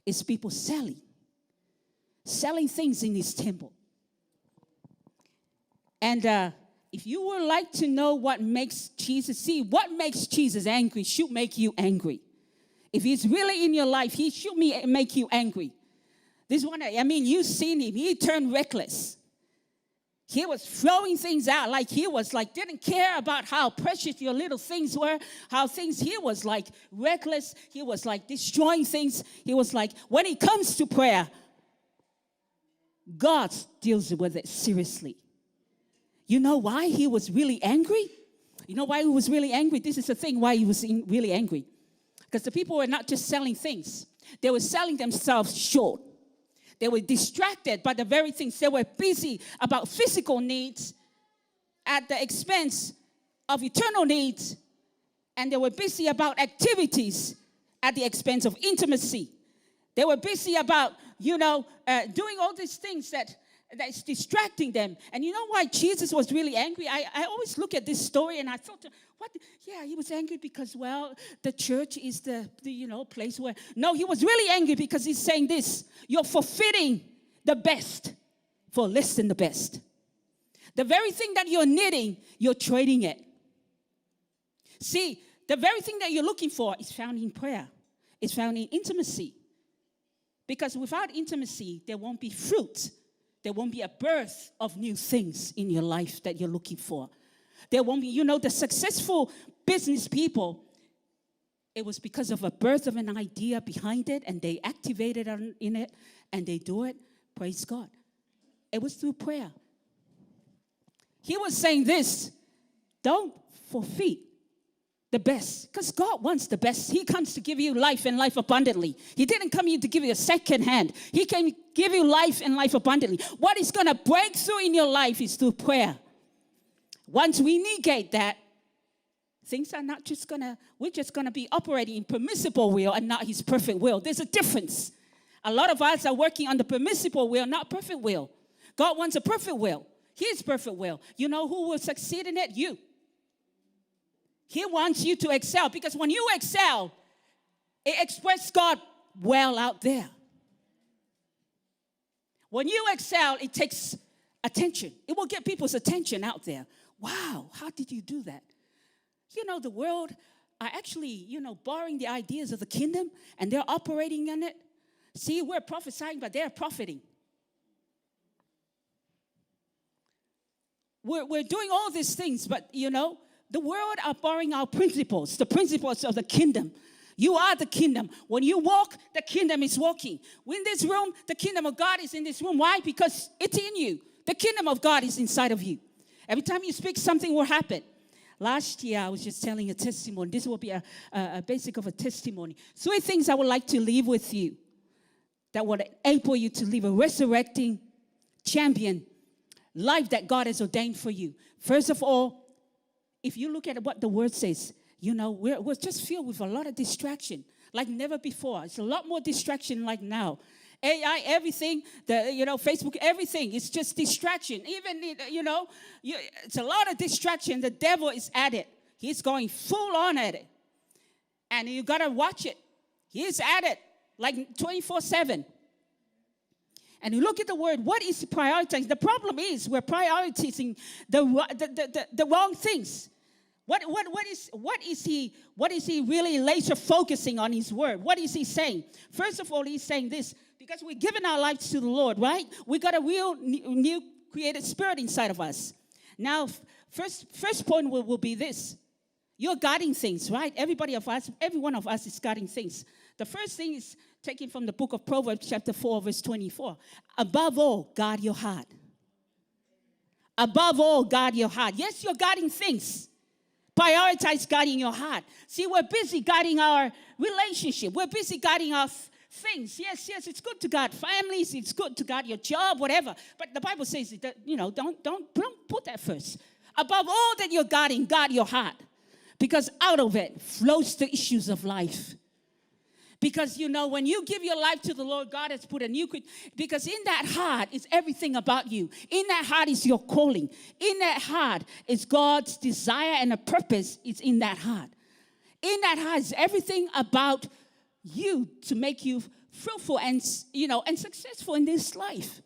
It's people selling things in his temple. And if you would like to know what makes Jesus angry should make you angry. If he's really in your life, he should make you angry. This one, I mean, you've seen him. He turned reckless. He was throwing things out didn't care about how precious your little things were, he was like reckless. He was like destroying things. He was like, when it comes to prayer, God deals with it seriously. You know why he was really angry? You know why he was really angry? This is the thing why he was really angry. Because the people were not just selling things. They were selling themselves short. They were distracted by the very things. They were busy about physical needs at the expense of eternal needs. And they were busy about activities at the expense of intimacy. They were busy about, doing all these things that's distracting them. And you know why Jesus was really angry? I always look at this story and I thought, what? Yeah, he was angry because, the church is the place where... No, he was really angry because he's saying this. You're forfeiting the best for less than the best. The very thing that you're needing, you're trading it. See, the very thing that you're looking for is found in prayer. It's found in intimacy. Because without intimacy, there won't be fruit. There won't be a birth of new things in your life that you're looking for. There won't be, the successful business people, it was because of a birth of an idea behind it, and they activated in it, and they do it. Praise God. It was through prayer. He was saying this, don't forfeit the best, because God wants the best. He comes to give you life and life abundantly. He didn't come here to give you a second hand. He came to give you life and life abundantly. What is going to break through in your life is through prayer. Once we negate that, things are not just we're just going to be operating in permissible will and not his perfect will. There's a difference. A lot of us are working on the permissible will, not perfect will. God wants a perfect will. His perfect will. You know who will succeed in it? You. He wants you to excel, because when you excel, it expresses God well out there. When you excel, it takes attention. It will get people's attention out there. Wow, how did you do that? The world are actually, borrowing the ideas of the kingdom, and they're operating in it. See, we're prophesying, but they're profiting. We're doing all these things, but, the world are borrowing our principles, the principles of the kingdom. You are the kingdom. When you walk, the kingdom is walking. In this room, the kingdom of God is in this room. Why? Because it's in you. The kingdom of God is inside of you. Every time you speak, something will happen. Last year, I was just telling a testimony. This will be a basic of a testimony. 3 things I would like to leave with you that would enable you to live a resurrecting champion life that God has ordained for you. First of all, if you look at what the word says, we're just filled with a lot of distraction, like never before. It's a lot more distraction like now. AI, everything, Facebook, everything. It's just distraction. Even, it's a lot of distraction. The devil is at it. He's going full on at it. And you got to watch it. He's at it like 24/7. And you look at the word, what is prioritizing? The problem is we're prioritizing the wrong things. What is he really laser focusing on his word? What is he saying? First of all, he's saying this, because we're giving our lives to the Lord, right? We got a real new created spirit inside of us. Now, first point will be this. You're guarding things, right? Every one of us is guarding things. The first thing is taken from the book of Proverbs, chapter 4, verse 24. Above all, guard your heart. Above all, guard your heart. Yes, you're guarding things. Prioritize guarding your heart. See, we're busy guarding our relationship. We're busy guarding our things. Yes, it's good to guard families. It's good to guard your job, whatever. But the Bible says that, don't put that first. Above all that you're guarding, guard your heart. Because out of it flows the issues of life. Because, when you give your life to the Lord, God has put a new... Because in that heart is everything about you. In that heart is your calling. In that heart is God's desire, and a purpose is in that heart. In that heart is everything about you to make you fruitful and successful in this life.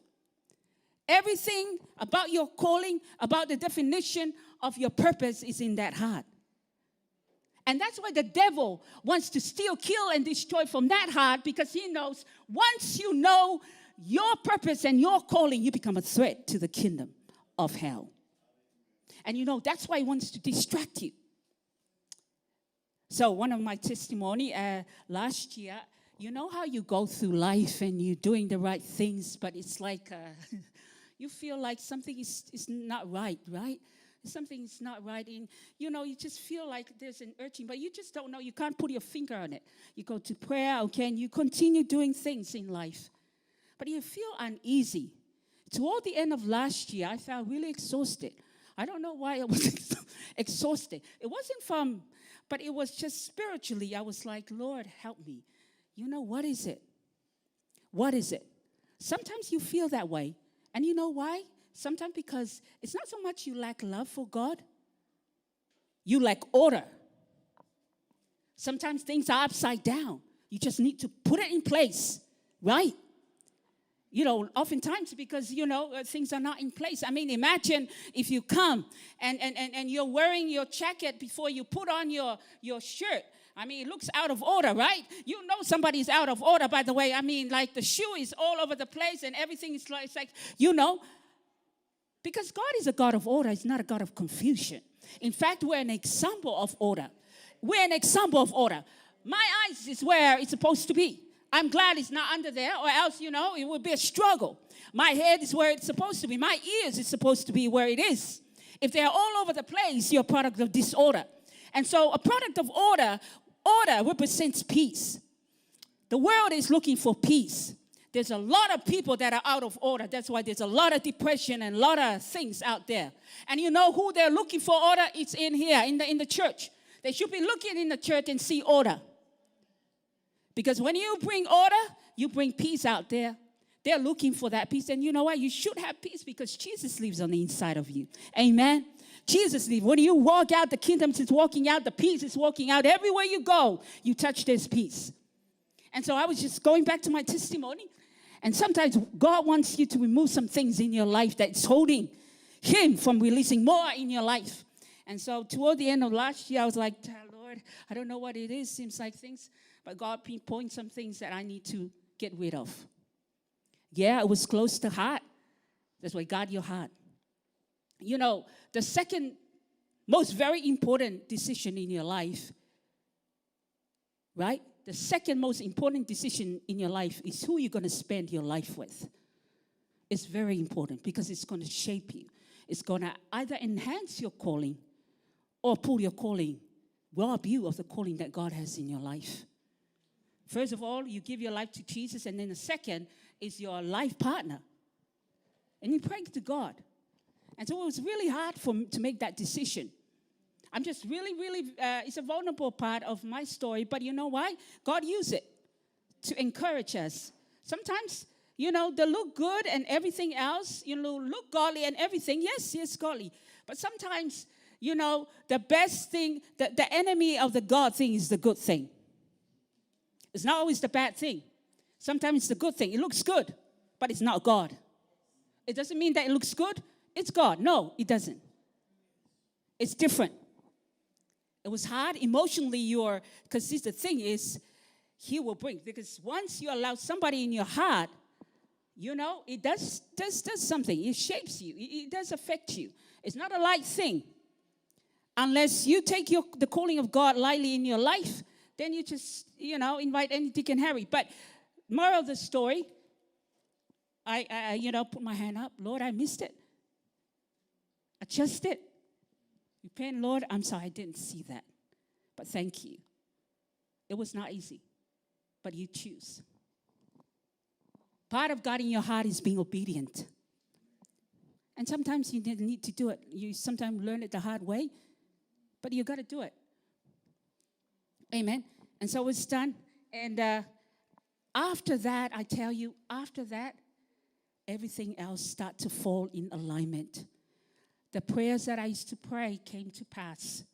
Everything about your calling, about the definition of your purpose is in that heart. And that's why the devil wants to steal, kill, and destroy from that heart, because he knows once you know your purpose and your calling, you become a threat to the kingdom of hell. And that's why he wants to distract you. So one of my testimony last year, you know how you go through life and you're doing the right things, but it's like, you feel like something is not right, right? Something is not right. And, you just feel like there's an urging, but you just don't know. You can't put your finger on it. You go to prayer, okay, and you continue doing things in life. But you feel uneasy. Toward the end of last year, I felt really exhausted. I don't know why I was exhausted. It wasn't but it was just spiritually. I was like, Lord, help me. What is it? What is it? Sometimes you feel that way. And you know why? Sometimes because it's not so much you lack love for God. You lack order. Sometimes things are upside down. You just need to put it in place, right? Oftentimes because, things are not in place. I mean, imagine if you come and you're wearing your jacket before you put on your shirt. I mean, it looks out of order, right? You know somebody's out of order, by the way. I mean, like the shoe is all over the place and everything is like, it's like, because God is a God of order. He's not a God of confusion. In fact, we're an example of order. We're an example of order. My eyes is where it's supposed to be. I'm glad it's not under there, or else, it would be a struggle. My head is where it's supposed to be. My ears is supposed to be where it is. If they're all over the place, you're a product of disorder. And so a product of order represents peace. The world is looking for peace. There's a lot of people that are out of order. That's why there's a lot of depression and a lot of things out there. And you know who they're looking for order? It's in here, in the church. They should be looking in the church and see order. Because when you bring order, you bring peace out there. They're looking for that peace. And you know what? You should have peace because Jesus lives on the inside of you. Amen? Jesus lives. When you walk out, the kingdom is walking out. The peace is walking out. Everywhere you go, you touch this peace. And so I was just going back to my testimony. And sometimes God wants you to remove some things in your life that's holding Him from releasing more in your life. And so toward the end of last year, I was like, Lord, I don't know what it is. Seems like things... But God pinpointed some things that I need to get rid of. Yeah, it was close to heart. That's why guard your heart. The second most very important decision in your life, right? The second most important decision in your life is who you're going to spend your life with. It's very important because it's going to shape you. It's going to either enhance your calling or pull your calling, rob you of the calling that God has in your life. First of all, you give your life to Jesus, and then the second is your life partner. And you pray to God. And so it was really hard to make that decision. I'm just really, it's a vulnerable part of my story, but you know why? God used it to encourage us. Sometimes, they look good and everything else, look godly and everything. Yes, godly. But sometimes, the best thing, the enemy of the God thing is the good thing. It's not always the bad thing. Sometimes it's the good thing. It looks good, but it's not God. It doesn't mean that it looks good. It's God. No, it doesn't. It's different. It was hard emotionally. Because the thing is, He will bring. Because once you allow somebody in your heart, it does something. It shapes you. It does affect you. It's not a light thing. Unless you take the calling of God lightly in your life, then you just, invite any Dick and Harry. But moral of the story, I put my hand up. Lord, I missed it. Adjust it. Repent, Lord, I'm sorry, I didn't see that. But thank you. It was not easy, but you choose. Part of guarding your heart is being obedient. And sometimes you need to do it. You sometimes learn it the hard way, but you got to do it. Amen. And so it's done. And after that, I tell you, everything else start to fall in alignment. The prayers that I used to pray came to pass.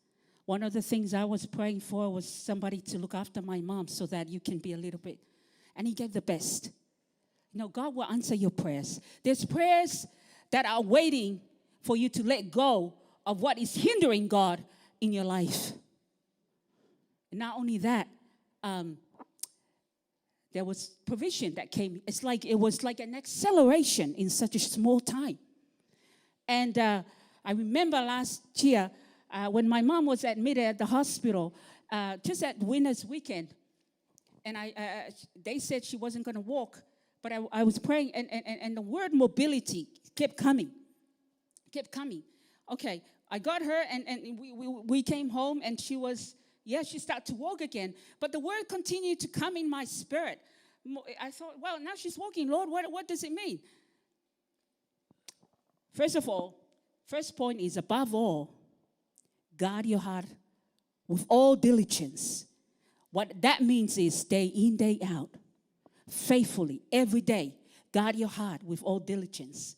One of the things I was praying for was somebody to look after my mom so that you can be a little bit. And He gave the best. God will answer your prayers. There's prayers that are waiting for you to let go of what is hindering God in your life. And not only that, there was provision that came. It was like an acceleration in such a small time. And I remember last year when my mom was admitted at the hospital, just at Winter's weekend, and they said she wasn't going to walk, But I was praying, and the word mobility kept coming. Okay, I got her, and we came home, and she started to walk again. But the word continued to come in my spirit. I thought, well, now she's walking, Lord, what does it mean? First of all, first point is, above all, guard your heart with all diligence. What that means is day in, day out, faithfully, every day. Guard your heart with all diligence.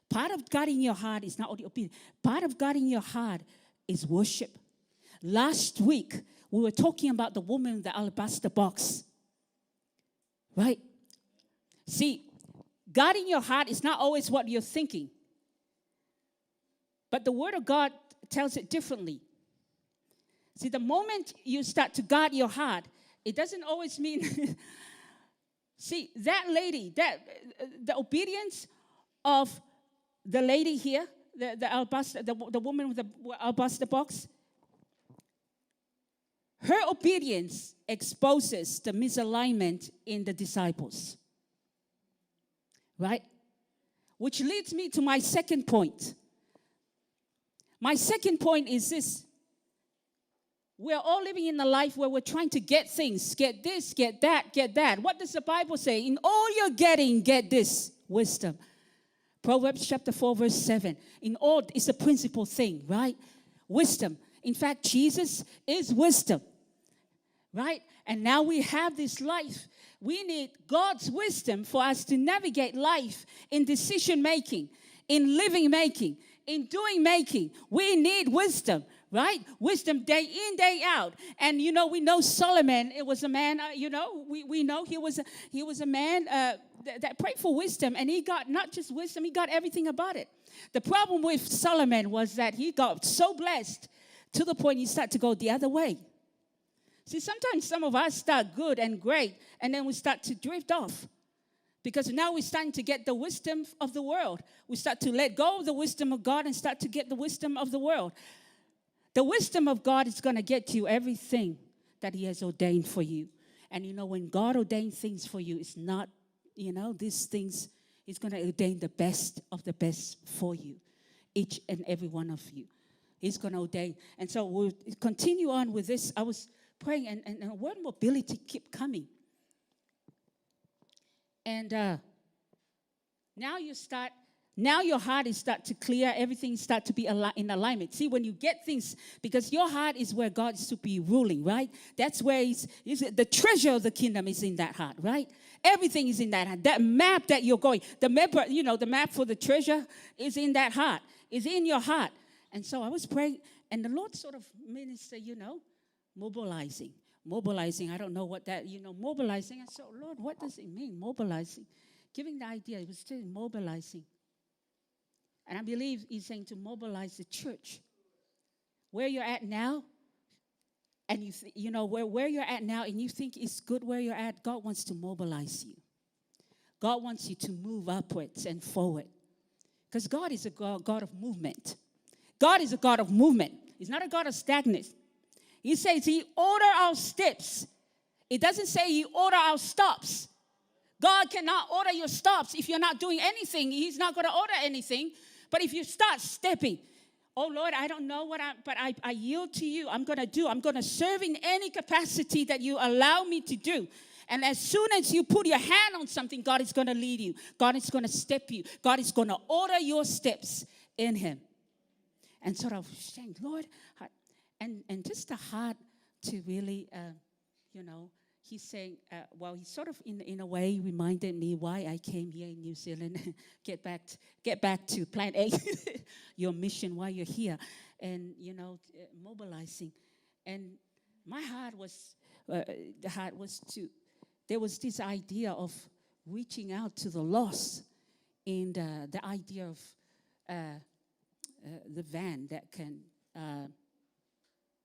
Part of guarding your heart is not only obedience. Part of guarding your heart is worship. Last week, we were talking about the woman in the alabaster box. Right? See, guarding your heart is not always what you're thinking. But the Word of God tells it differently. See, the moment you start to guard your heart, it doesn't always mean... See, that lady, the obedience of the lady here, the woman with the alabaster box, her obedience exposes the misalignment in the disciples. Right? Which leads me to my second point. My second point is this. We're all living in a life where we're trying to get things. Get this, get that, get that. What does the Bible say? In all you're getting, get this, wisdom. Proverbs chapter 4, verse 7. In all, it's a principal thing, right? Wisdom. In fact, Jesus is wisdom, right? And now we have this life. We need God's wisdom for us to navigate life in decision making, in living making, in doing making. We need wisdom, right? Wisdom day in, day out. And, we know Solomon, it was a man, we know he was a man that prayed for wisdom. And he got not just wisdom, he got everything about it. The problem with Solomon was that he got so blessed to the point he started to go the other way. See, sometimes some of us start good and great, and then we start to drift off. Because now we're starting to get the wisdom of the world. We start to let go of the wisdom of God and start to get the wisdom of the world. The wisdom of God is going to get you everything that He has ordained for you. And when God ordains things for you, it's not, these things, He's going to ordain the best of the best for you. Each and every one of you. He's going to ordain. And so we'll continue on with this. I was praying, and the word mobility kept coming. And now your heart is start to clear. Everything start to be in alignment. See, when you get things, because your heart is where God is to be ruling, right? That's where the treasure of the kingdom is in that heart, right? Everything is in that heart. That map that you're going, the map for the treasure is in that heart, is in your heart. And so I was praying, and the Lord sort of ministered, mobilizing. Mobilizing, I don't know what that, mobilizing. I said, Lord, what does it mean, mobilizing? Giving the idea, it was still mobilizing. And I believe He's saying to mobilize the church. Where you're at now, and where you're at now, and you think it's good where you're at, God wants to mobilize you. God wants you to move upwards and forward. Because God is a God of movement. God is a God of movement. He's not a God of stagnation. He says He order our steps. It doesn't say He order our stops. God cannot order your stops. If you're not doing anything, He's not going to order anything. But if you start stepping, oh Lord, I don't know but I yield to you. I'm going to serve in any capacity that you allow me to do. And as soon as you put your hand on something, God is going to lead you. God is going to step you. God is going to order your steps in Him. And sort of saying, Lord, and just a heart to really, He's saying, he sort of in a way reminded me why I came here in New Zealand. get back to Plan A, your mission, why you're here, and mobilizing. And my heart was, there was this idea of reaching out to the lost, and the idea of the van that can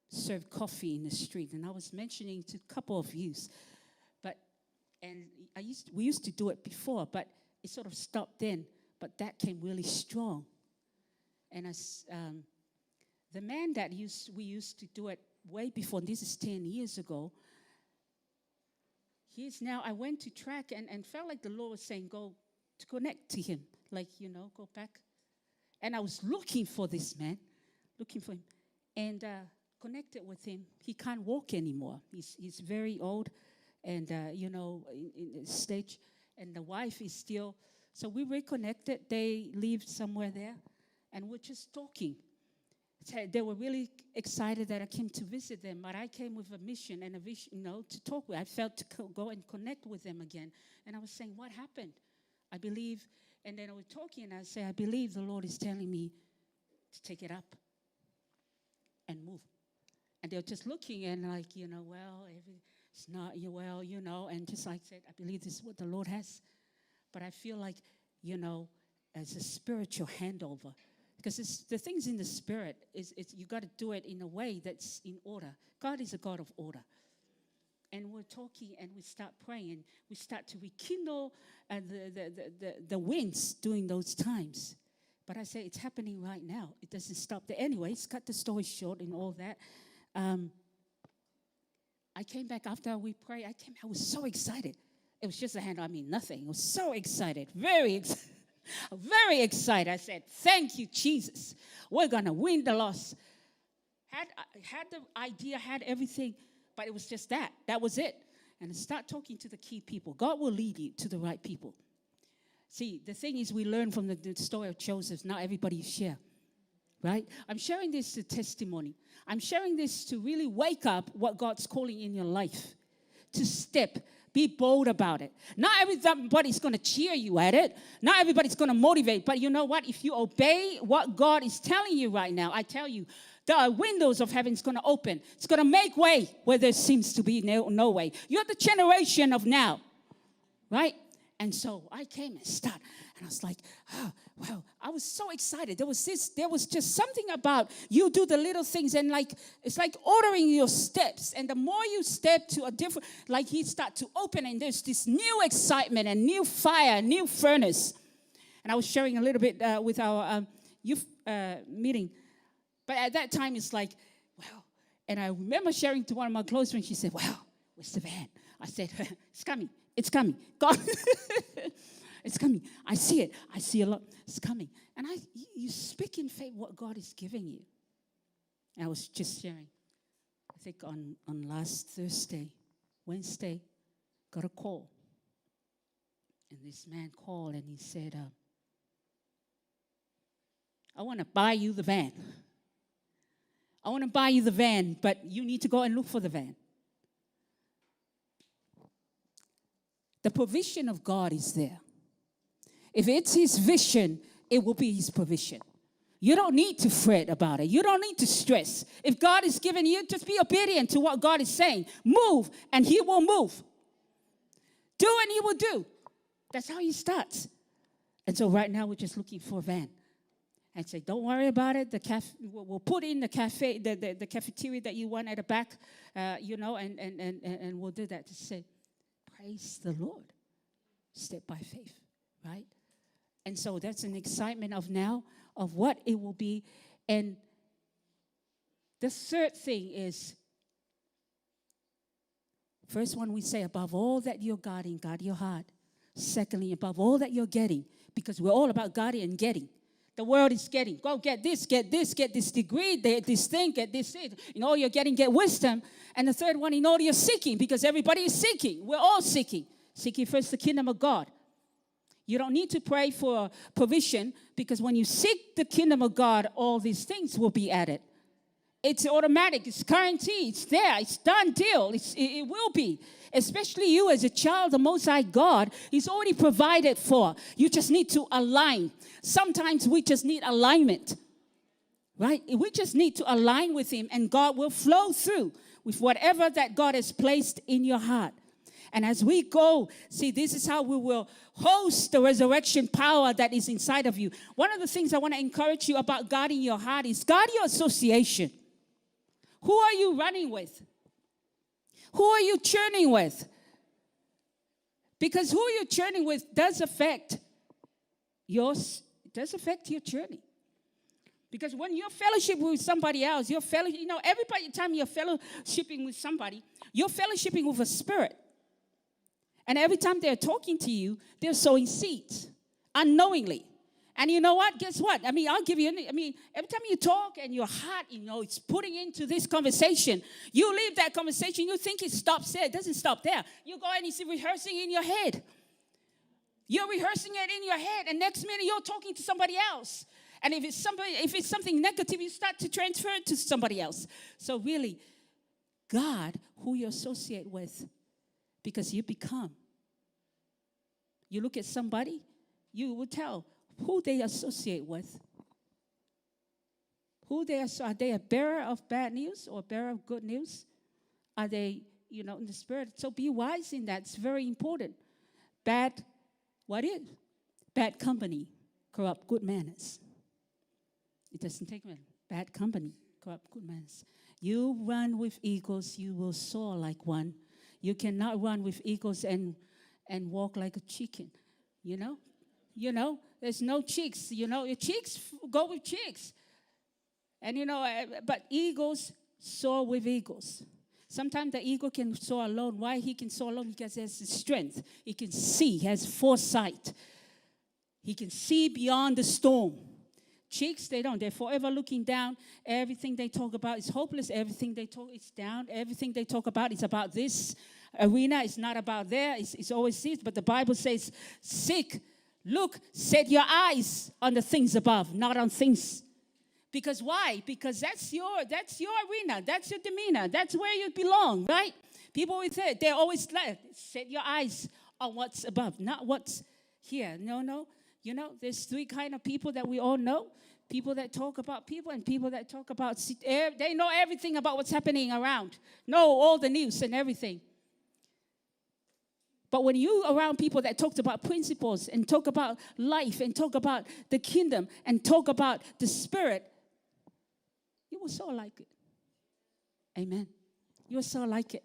serve coffee in the street. And I was mentioning to a couple of youth, we used to do it before, but it sort of stopped then. But that came really strong. And the man that we used to do it way before, this is 10 years ago, he's now, I went to track and felt like the Lord was saying, go to connect to him. Like, go back. And I was looking for this man, looking for him. And connected with him. He can't walk anymore. He's very old and, in the stage. And the wife is still. So we reconnected. They lived somewhere there. And we're just talking. They were really excited that I came to visit them. But I came with a mission and a vision, to talk with. I felt to go and connect with them again. And I was saying, what happened? I believe. And then I was talking and I say, I believe the Lord is telling me to take it up and move. And they're just looking and like, well, it's not, and just like I said, I believe this is what the Lord has. But I feel like, as a spiritual handover, because the things in the spirit, you got to do it in a way that's in order. God is a God of order. And we're talking and we start praying and we start to rekindle the winds during those times. But I say it's happening right now. It doesn't stop there. Anyways, cut the story short and all that. I came back after we prayed. I was so excited. It was just a hand. Nothing. I was so excited. Very excited. Very excited. I said, thank you, Jesus. We're going to win the loss. Had the idea, had everything, but it was just that. That was it. And start talking to the key people. God will lead you to the right people. See, the thing is we learn from the story of Joseph. Not everybody share. Right? I'm sharing this as testimony. I'm sharing this to really wake up what God's calling in your life. To step. Be bold about it. Not everybody's going to cheer you at it. Not everybody's going to motivate. But you know what? If you obey what God is telling you right now, I tell you, the windows of heaven is going to open. It's going to make way where there seems to be no way. You're the generation of now. Right? And so I came and started. And I was like, oh, wow. I was so excited. There was just something about you do the little things and it's like ordering your steps. And the more you step to a different, like he start to open and there's this new excitement and new fire, new furnace. And I was sharing a little bit with our youth meeting. But at that time, it's like, wow. And I remember sharing to one of my close friends. She said, wow, where's the van? I said, it's coming. It's coming. God, it's coming. I see it. I see a lot. It's coming. And you speak in faith what God is giving you. And I was just sharing. I think on last Wednesday, got a call. And this man called and he said, I want to buy you the van. I want to buy you the van, but you need to go and look for the van. The provision of God is there. If it's his vision, it will be his provision. You don't need to fret about it. You don't need to stress. If God is giving you, just be obedient to what God is saying. Move, and he will move. Do, and he will do. That's how he starts. And so right now, we're just looking for a van. And say, don't worry about it. We'll put in the cafe, the cafeteria that you want at the back, and we'll do that to say, praise the Lord. Step by faith, right? And so that's an excitement of now, of what it will be. And the third thing is, first one we say, above all that you're guarding, guard your heart. Secondly, above all that you're getting, because we're all about guarding and getting. The world is getting. Go get this degree, this thing, get this. In all you're getting, get wisdom. And the third one, in all you're seeking, because everybody is seeking. We're all seeking. Seeking first the kingdom of God. You don't need to pray for provision, because when you seek the kingdom of God, all these things will be added. It's automatic. It's guaranteed. It's there. It's done deal. It will be. Especially you as a child of the Most High God, he's already provided for. You just need to align. Sometimes we just need alignment, right? We just need to align with him, and God will flow through with whatever that God has placed in your heart. And as we go, see, this is how we will host the resurrection power that is inside of you. One of the things I want to encourage you about guarding your heart is guard your association. Who are you running with? Who are you journeying with? Because who you're journeying with does affect your journey. Because when you're fellowshipping with somebody else, every time you're fellowshipping with somebody, you're fellowshipping with a spirit. And every time they're talking to you, they're sowing seeds unknowingly. And you know what? Guess what? I'll give you, every time you talk and your heart, it's putting into this conversation, you leave that conversation, you think it stops there. It doesn't stop there. You go and you're rehearsing in your head. You're rehearsing it in your head, and next minute you're talking to somebody else. And if it's something negative, you start to transfer it to somebody else. So really, God, who you associate with, because you become. You look at somebody, you will tell who they associate with. Are they a bearer of bad news or a bearer of good news? Are they, in the spirit? So be wise in that. It's very important. Bad company corrupt good manners. It doesn't take many. Bad company corrupt good manners. You run with eagles, you will soar like one. You cannot run with eagles and walk like a chicken. There's no chicks. Your chicks go with chicks. And but eagles soar with eagles. Sometimes the eagle can soar alone. Why he can soar alone? Because he has strength. He can see. He has foresight. He can see beyond the storm. Chicks, they don't. They're forever looking down. Everything they talk about is hopeless. Everything they talk is down. Everything they talk about is about this arena. It's not about there. It's always this. But the Bible says, seek, look, set your eyes on the things above, not on things. Because why? Because that's your arena. That's your demeanor. That's where you belong, right? People with it, they're always like, set your eyes on what's above, not what's here. No. There's three kind of people that we all know. People that talk about people and people that talk about, they know everything about what's happening around. Know all the news and everything. But when you around people that talk about principles and talk about life and talk about the kingdom and talk about the spirit, you will so like it. Amen. You will so like it.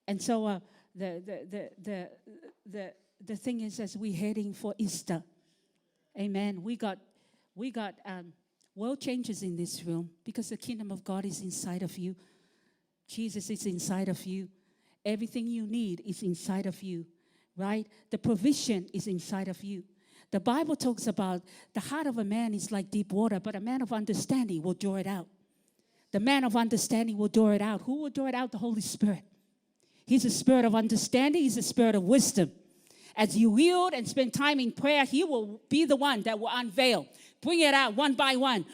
And so the thing is, as we're heading for Easter, amen, we got world changes in this room because the kingdom of God is inside of you. Jesus is inside of you. Everything you need is inside of you, right? The provision is inside of you. The Bible talks about the heart of a man is like deep water, but a man of understanding will draw it out. The man of understanding will draw it out. Who will draw it out? The Holy Spirit. He's a spirit of understanding. He's a spirit of wisdom. As you yield and spend time in prayer, he will be the one that will unveil. Bring it out one by one.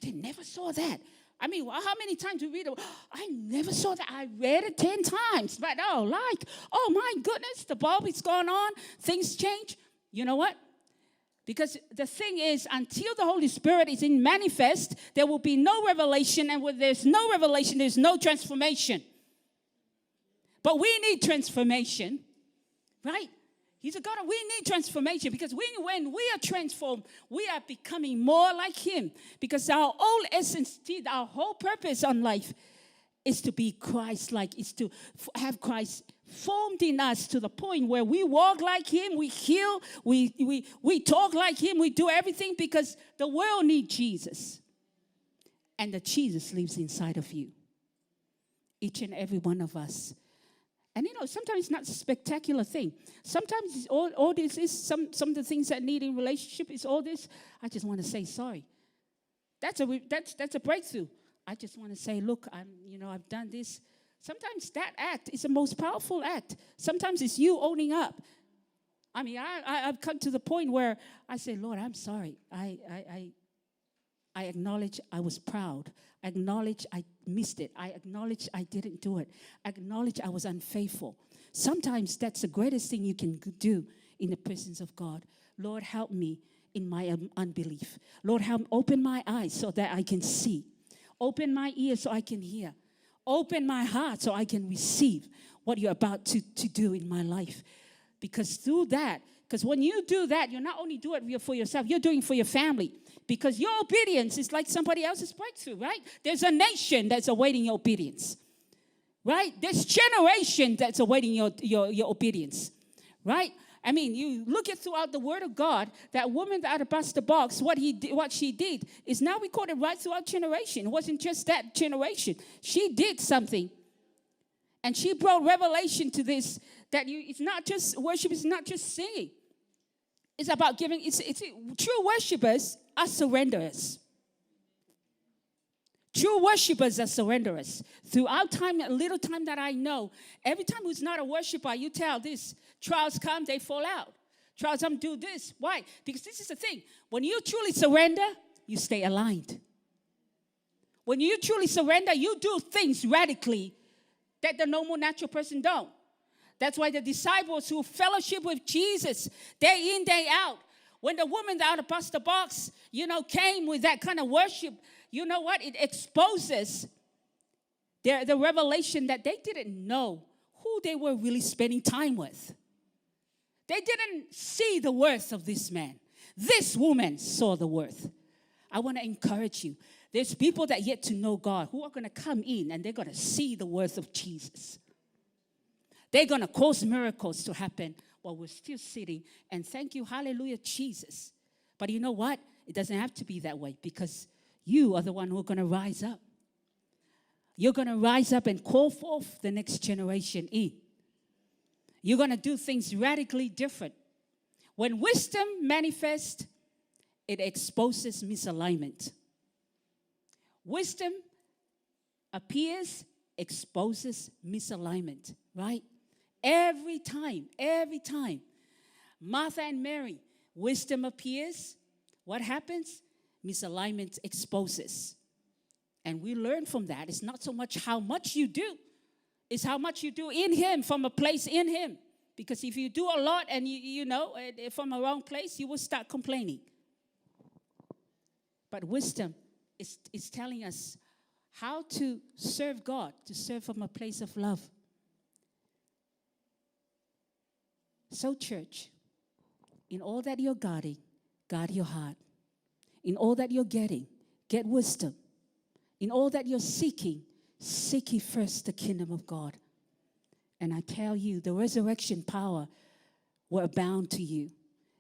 Never saw that. How many times do we read it? I never saw that. I read it 10 times. But oh my goodness, the bulb is going on. Things change. You know what? Because the thing is, until the Holy Spirit is in manifest, there will be no revelation. And when there's no revelation, there's no transformation. But we need transformation, right? He's a God. We need transformation because when we are transformed, we are becoming more like him. Because our whole essence, our whole purpose on life is to be Christ-like, is to have Christ formed in us to the point where we walk like him, we heal, we talk like him, we do everything because the world needs Jesus. And the Jesus lives inside of you. Each and every one of us. And sometimes it's not a spectacular thing. Sometimes it's all this is some of the things that need in relationship is all this. I just want to say sorry. That's a breakthrough. I just want to say, look, I've done this. Sometimes that act is the most powerful act. Sometimes it's you owning up. I've come to the point where I say, Lord, I'm sorry. I acknowledge I was proud. I acknowledge I missed it. I acknowledge I didn't do it. I acknowledge I was unfaithful. Sometimes that's the greatest thing you can do in the presence of God. Lord, help me in my unbelief. Lord, open my eyes so that I can see. Open my ears so I can hear. Open my heart so I can receive what you're about to do in my life. Because when you do that, you're not only doing it for yourself, you're doing it for your family. Because your obedience is like somebody else's breakthrough, right? There's a nation that's awaiting your obedience, right? There's generation that's awaiting your obedience, right? You look at throughout the Word of God, that woman out of Buster Box, what she did is now recorded right throughout generation. It wasn't just that generation. She did something. And she brought revelation to this that it's not just worship, it's not just singing. It's about giving. True worshipers are surrenderers. True worshipers are surrenderers. Throughout time, a little time that I know, every time who's not a worshiper, you tell this, trials come, they fall out. Trials come, do this. Why? Because this is the thing. When you truly surrender, you stay aligned. When you truly surrender, you do things radically that the normal natural person don't. That's why the disciples who fellowship with Jesus day in, day out, when the woman out of Pastor Box, came with that kind of worship, you know what? It exposes the revelation that they didn't know who they were really spending time with. They didn't see the worth of this man. This woman saw the worth. I want to encourage you. There's people that yet to know God who are going to come in and they're going to see the worth of Jesus. They're going to cause miracles to happen while we're still sitting. And thank you, hallelujah, Jesus. But you know what? It doesn't have to be that way because you are the one who are going to rise up. You're going to rise up and call forth the next generation in. You're going to do things radically different. When wisdom manifests, it exposes misalignment. Wisdom appears, exposes misalignment, right? Every time. Martha and Mary, wisdom appears. What happens? Misalignment exposes. And we learn from that. It's not so much how much you do. It's how much you do in Him, from a place in Him. Because if you do a lot and from a wrong place, you will start complaining. But wisdom is telling us how to serve God, to serve from a place of love. So, church, in all that you're guarding, guard your heart. In all that you're getting, get wisdom. In all that you're seeking, seek ye first the kingdom of God. And I tell you, the resurrection power will abound to you.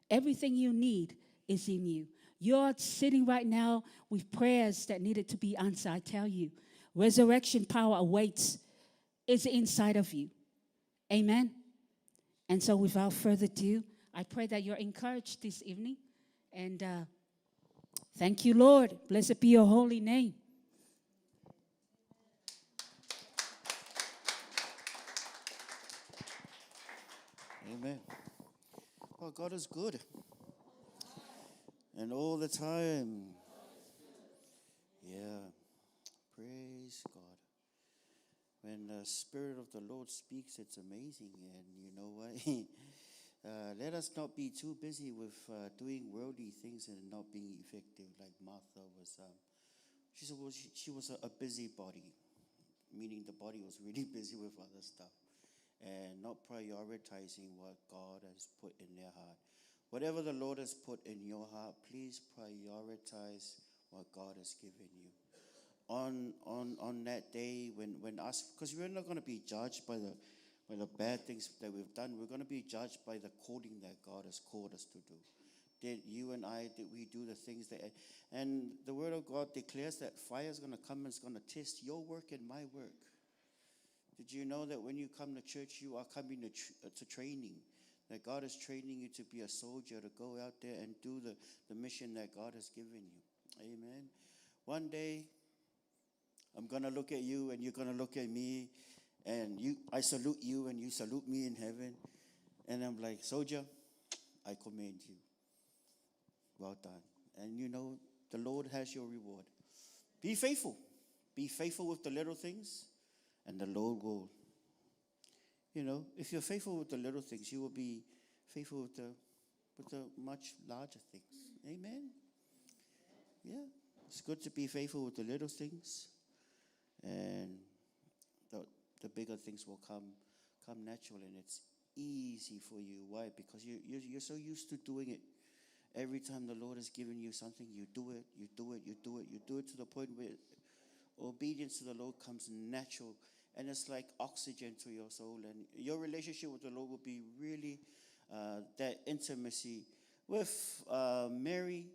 Everything you need is in you. You're sitting right now with prayers that needed to be answered. I tell you, resurrection power awaits. It's inside of you. Amen? And so without further ado, I pray that you're encouraged this evening. And thank you, Lord. Blessed be your holy name. Amen. Well, God is good. And all the time. Yeah. Praise God. When the Spirit of the Lord speaks, it's amazing. And you know what? Let us not be too busy with doing worldly things and not being effective, like Martha was. She was a busybody, meaning the body was really busy with other stuff and not prioritizing what God has put in their heart. Whatever the Lord has put in your heart, please prioritize what God has given you. On that day when us, because we're not going to be judged by the bad things that we've done. We're going to be judged by the calling that God has called us to do. Did we do the things that, and the Word of God declares that fire is going to come and it's going to test your work and my work. Did you know that when you come to church, you are coming to training? That God is training you to be a soldier, to go out there and do the mission that God has given you. Amen. One day, I'm going to look at you and you're going to look at me, and I salute you and you salute me in heaven. And I'm like, soldier, I commend you. Well done. And you know, the Lord has your reward. Be faithful. Be faithful with the little things, and the Lord will. You know, if you're faithful with the little things, you will be faithful with the much larger things. Amen? Yeah. It's good to be faithful with the little things, and the bigger things will come natural, and it's easy for you. Why? Because you're so used to doing it. Every time the Lord has given you something, you do it to the point where obedience to the Lord comes natural. And it's like oxygen to your soul. And your relationship with the Lord will be really that intimacy. With Mary,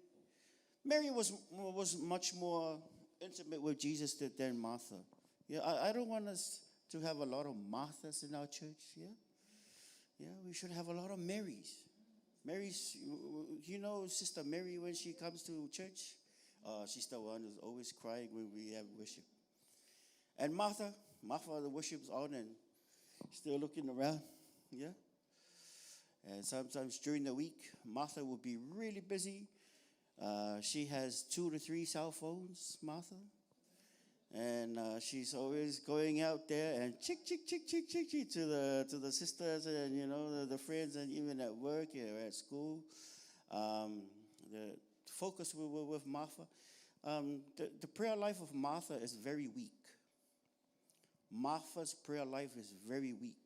Mary was much more intimate with Jesus than Martha. Yeah, I don't want us to have a lot of Marthas in our church. Yeah, Yeah, we should have a lot of Marys. Mary's, you know, Sister Mary, when she comes to church, she's the one who's always crying when we have worship. And Martha, the worship's on and still looking around. Yeah. And sometimes during the week, Martha will be really busy. She has 2 to 3 cell phones, Martha. And she's always going out there and chick to the sisters and, you know, the friends, and even at work or at school. The focus with Martha. The prayer life of Martha is very weak. Martha's prayer life is very weak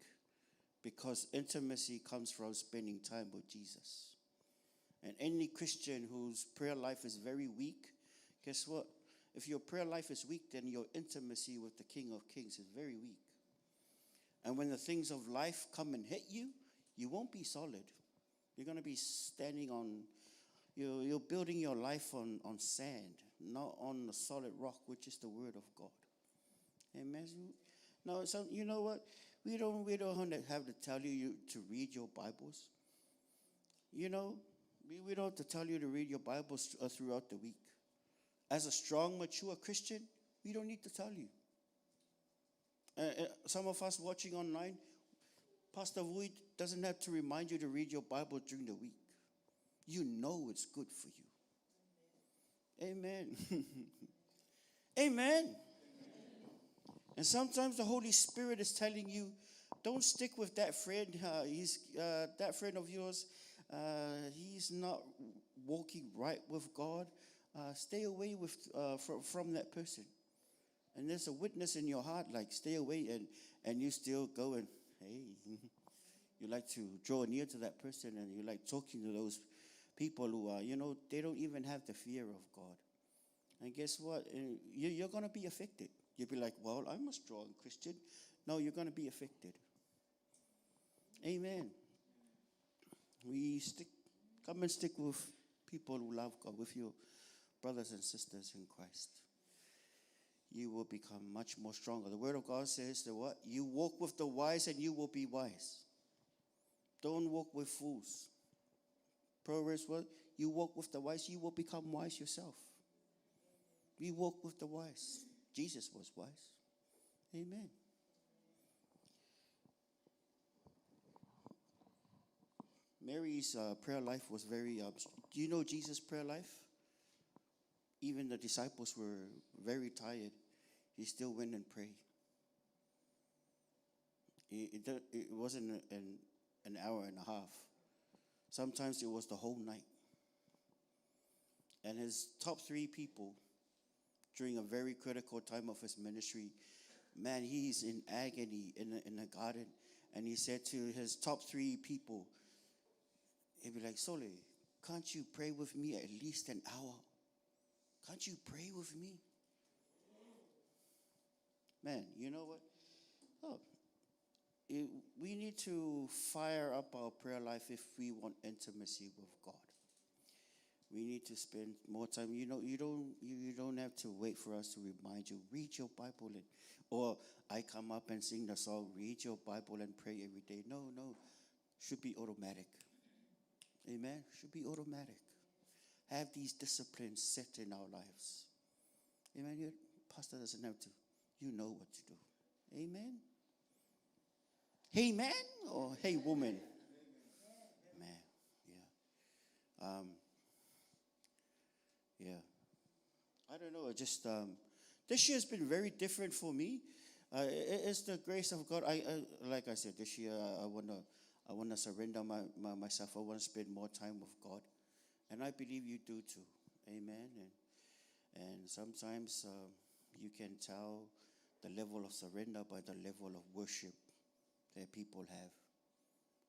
because intimacy comes from spending time with Jesus. And any Christian whose prayer life is very weak, guess what? If your prayer life is weak, then your intimacy with the King of Kings is very weak. And when the things of life come and hit you, you won't be solid. You're going to be standing on, you're building your life on sand, not on the solid rock, which is the Word of God. Amen. No, so you know what? We don't have to tell you to read your Bibles. You know, we don't have to tell you to read your Bibles throughout the week. As a strong, mature Christian, we don't need to tell you. Some of us watching online, Pastor Wood doesn't have to remind you to read your Bible during the week. You know it's good for you. Amen. Amen. And sometimes the Holy Spirit is telling you, don't stick with that friend. That friend of yours, he's not walking right with God. Stay away from that person. And there's a witness in your heart, like stay away, and you still go and, hey, you like to draw near to that person, and you like talking to those people who are, you know, they don't even have the fear of God. And guess what? You're going to be affected. You'll be like, well, I'm a strong Christian. No, you're going to be affected. Amen. Come and stick with people who love God, with your brothers and sisters in Christ. You will become much more stronger. The Word of God says that what? You walk with the wise and you will be wise. Don't walk with fools. Proverbs what? You walk with the wise, you will become wise yourself. We walk with the wise. Jesus was wise. Amen. Mary's prayer life was very, do you know Jesus' prayer life? Even the disciples were very tired. He still went and prayed. It wasn't an hour and a half. Sometimes it was the whole night. And his top 3 people during a very critical time of his ministry, man, he's in agony in the garden. And he said to his top 3 people, he'd be like, Sole, can't you pray with me at least an hour? Can't you pray with me? Man, you know what? We need to fire up our prayer life if we want intimacy with God. We need to spend more time. You know, you don't have to wait for us to remind you. Read your Bible, or I come up and sing the song, read your Bible and pray every day. No. Should be automatic. Amen? Should be automatic. Have these disciplines set in our lives. Amen? Your pastor doesn't have to. You know what to do. Amen? Hey, man, or hey, woman? Man, yeah. Yeah. I don't know, just, this year has been very different for me. It's the grace of God. Like I said, this year I want to surrender myself. I want to spend more time with God. And I believe you do too. Amen. And sometimes you can tell the level of surrender by the level of worship that people have.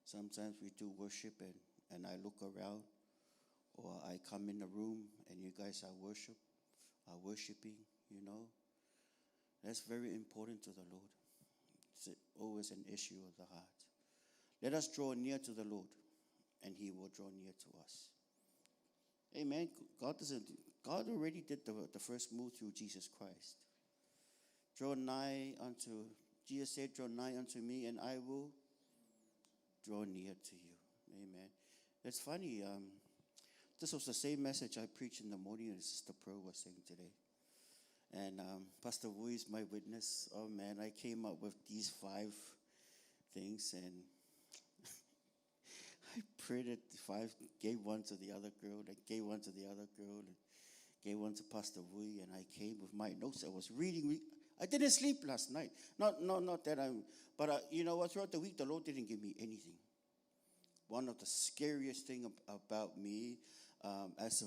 Sometimes we do worship and I look around, or I come in the room and you guys are worshiping, you know. That's very important to the Lord. It's always an issue of the heart. Let us draw near to the Lord, and He will draw near to us. Amen. God already did the first move through Jesus Christ. Jesus said, draw nigh unto me, and I will draw near to you. Amen. It's funny. This was the same message I preached in the morning as Sister Pro was saying today. And Pastor Wu is my witness. Oh man, I came up with these 5 things, and I prayed it 5, gave one to the other girl, and gave one to the other girl, and gave one to Pastor Wu, and I came with my notes. I was reading. I didn't sleep last night. Not that I'm, but you know what? Throughout the week, the Lord didn't give me anything. One of the scariest thing about me as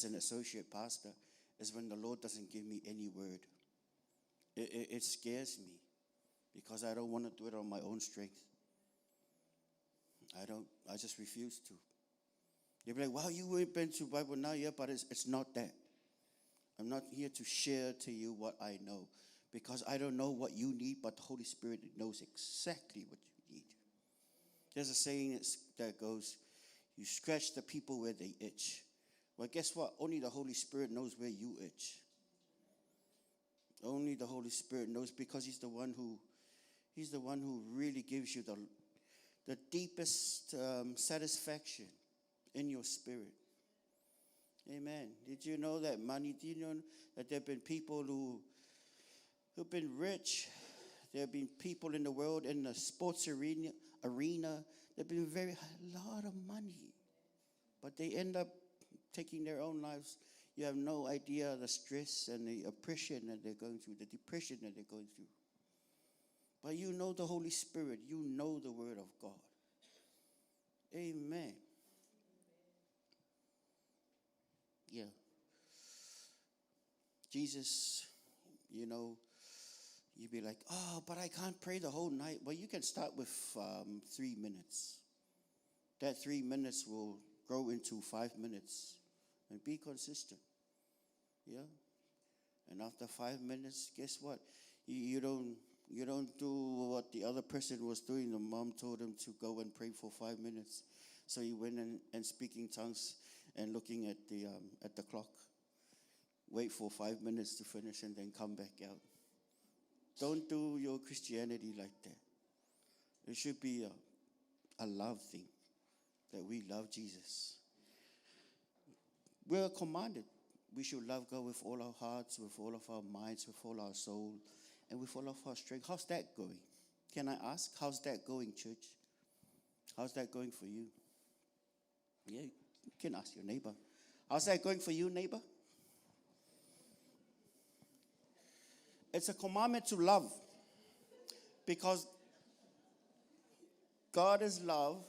an associate pastor is when the Lord doesn't give me any word. It scares me because I don't want to do it on my own strength. I just refuse to. You'll be like, wow, you ain't been to Bible now yet, but it's not that. I'm not here to share to you what I know, because I don't know what you need, but the Holy Spirit knows exactly what you need. There's a saying that goes, you scratch the people where they itch. Well, guess what? Only the Holy Spirit knows where you itch. Only the Holy Spirit knows, because He's the one who really gives you the deepest satisfaction in your spirit. Amen. Did you know that money? Do you know that there have been people who've been rich? There have been people in the world in the sports arena. They've been a lot of money, but they end up taking their own lives. You have no idea the stress and the oppression that they're going through, the depression that they're going through. But you know the Holy Spirit. You know the Word of God. Amen. Yeah. Jesus, you know, you'd be like, oh, but I can't pray the whole night. Well, you can start with 3 minutes. That 3 minutes will grow into 5 minutes, and be consistent. Yeah. And after 5 minutes, guess what? You don't do what the other person was doing. The mom told him to go and pray for 5 minutes. So he went and speaking tongues and looking at the clock. Wait for 5 minutes to finish and then come back out. Don't do your Christianity like that. It should be a love thing, that we love Jesus. We're commanded. We should love God with all our hearts, with all of our minds, with all our soul, and with all of our strength. How's that going? Can I ask, how's that going, church? How's that going for you? Yeah, you can ask your neighbor. How's that going for you, neighbor? It's a commandment to love, because God is love.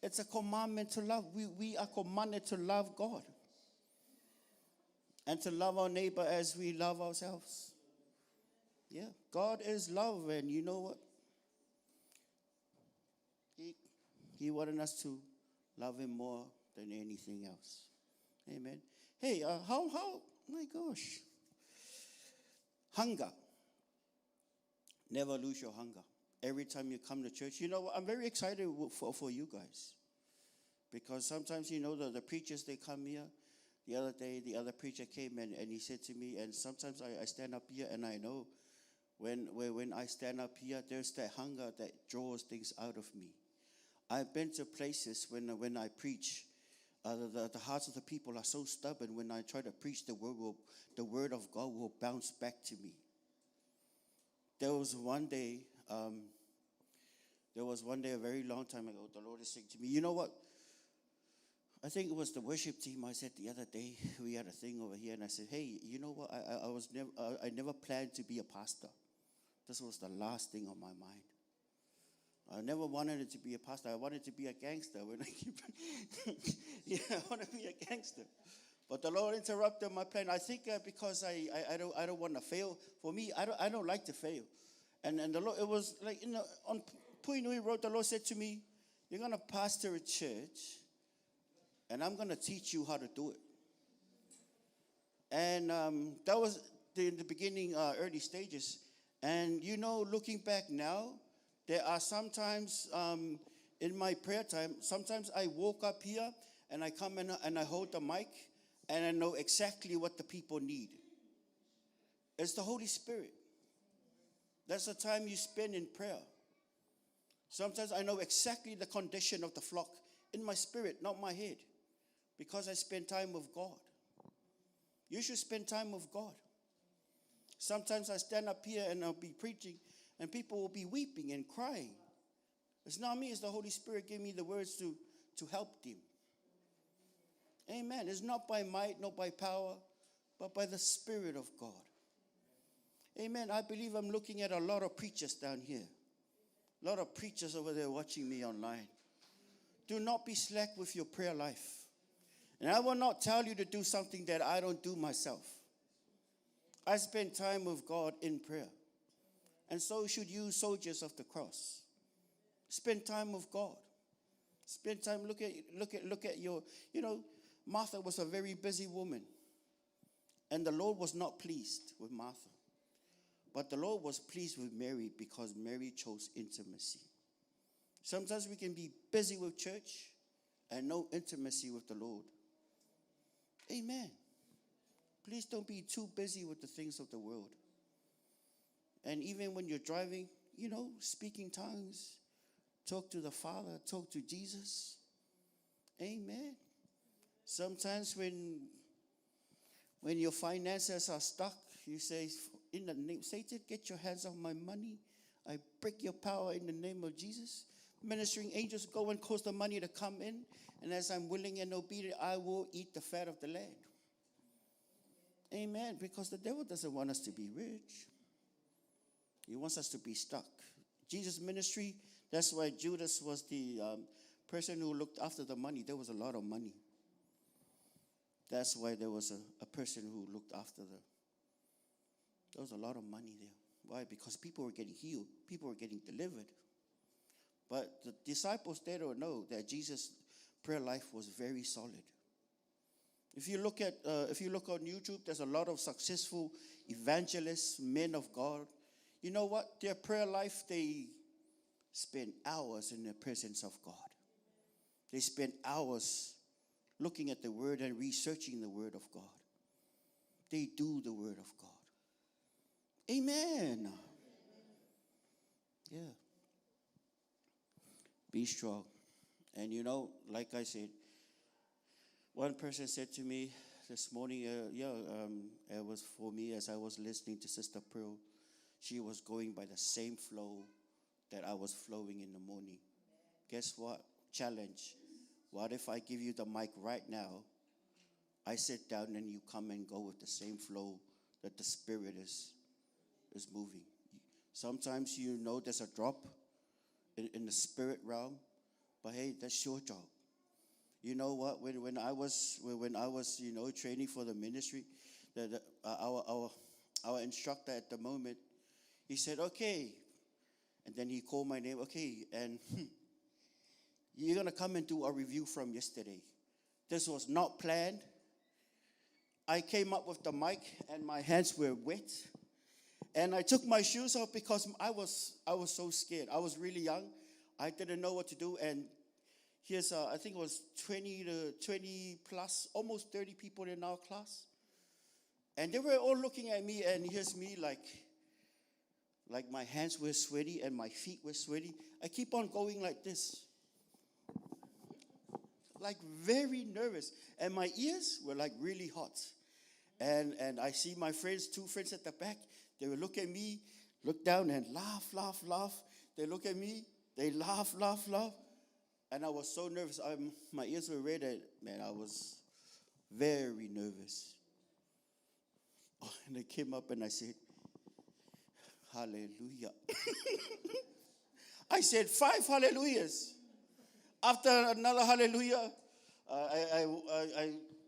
It's a commandment to love. We are commanded to love God and to love our neighbor as we love ourselves. Yeah, God is love, and you know what? He wanted us to love Him more than anything else. Amen. Hey, how? My gosh. Hunger. Never lose your hunger. Every time you come to church, you know, I'm very excited for you guys. Because sometimes, you know, the preachers, they come here. The other day, the other preacher came and he said to me, and sometimes I stand up here and I know when I stand up here, there's that hunger that draws things out of me. I've been to places when I preach, the hearts of the people are so stubborn. When I try to preach, the word of God will bounce back to me. There was one day a very long time ago, the Lord is saying to me, you know what? I think it was the worship team. I said the other day, we had a thing over here, and I said, hey, you know what? I never planned to be a pastor. This was the last thing on my mind. I never wanted it to be a pastor. I wanted to be a gangster. When I want to be a gangster. But the Lord interrupted my plan. I think because I don't want to fail. For me, I don't like to fail. And the Lord, it was like on Puinui Road, the Lord said to me, you're going to pastor a church, and I'm going to teach you how to do it. And that was in the beginning, early stages. And you know, looking back now, there are sometimes in my prayer time, sometimes I woke up here and I come in and I hold the mic and I know exactly what the people need. It's the Holy Spirit. That's the time you spend in prayer. Sometimes I know exactly the condition of the flock in my spirit, not my head, because I spend time with God. You should spend time with God. Sometimes I stand up here and I'll be preaching, and people will be weeping and crying. It's not me, it's the Holy Spirit giving me the words to help them. Amen. It's not by might, not by power, but by the Spirit of God. Amen. I believe I'm looking at a lot of preachers down here. A lot of preachers over there watching me online. Do not be slack with your prayer life. And I will not tell you to do something that I don't do myself. I spend time with God in prayer. And so should you, soldiers of the cross. Spend time with God. Spend time, look at your, Martha was a very busy woman. And the Lord was not pleased with Martha. But the Lord was pleased with Mary because Mary chose intimacy. Sometimes we can be busy with church and no intimacy with the Lord. Amen. Please don't be too busy with the things of the world. And even when you're driving, speaking tongues, talk to the Father, talk to Jesus. Amen. Sometimes when your finances are stuck, you say, in the name, Satan, get your hands off my money. I break your power in the name of Jesus. Ministering angels go and cause the money to come in. And as I'm willing and obedient, I will eat the fat of the land. Amen. Because the devil doesn't want us to be rich. He wants us to be stuck. Jesus' ministry, that's why Judas was the person who looked after the money. There was a lot of money. That's why there was a person who looked after there was a lot of money there. Why? Because people were getting healed. People were getting delivered. But the disciples, they don't know that Jesus' prayer life was very solid. If you look on YouTube, there's a lot of successful evangelists, men of God. You know what? Their prayer life, they spend hours in the presence of God. They spend hours looking at the Word and researching the Word of God. They do the Word of God. Amen. Yeah. Be strong. And like I said, one person said to me this morning, it was for me as I was listening to Sister Pearl. She was going by the same flow that I was flowing in the morning. Guess what? Challenge. What if I give you the mic right now? I sit down and you come and go with the same flow that the Spirit is moving. Sometimes there's a drop in the spirit realm, but hey, that's your job. You know what? When I was training for the ministry, our instructor at the moment, he said, "Okay," and then he called my name. "Okay, and you're gonna come and do a review from yesterday." This was not planned. I came up with the mic and my hands were wet. And I took my shoes off because I was so scared. I was really young. I didn't know what to do. And here's, I think it was 20 plus, almost 30 people in our class. And they were all looking at me, and here's me like my hands were sweaty and my feet were sweaty. I keep on going like this. Like very nervous. And my ears were like really hot. And I see my friends, two friends at the back. They would look at me, look down and laugh. They look at me, they laugh. And I was so nervous. My ears were red. Man, I was very nervous. Oh, and they came up and I said, "Hallelujah." I said 5 hallelujahs. After another hallelujah, I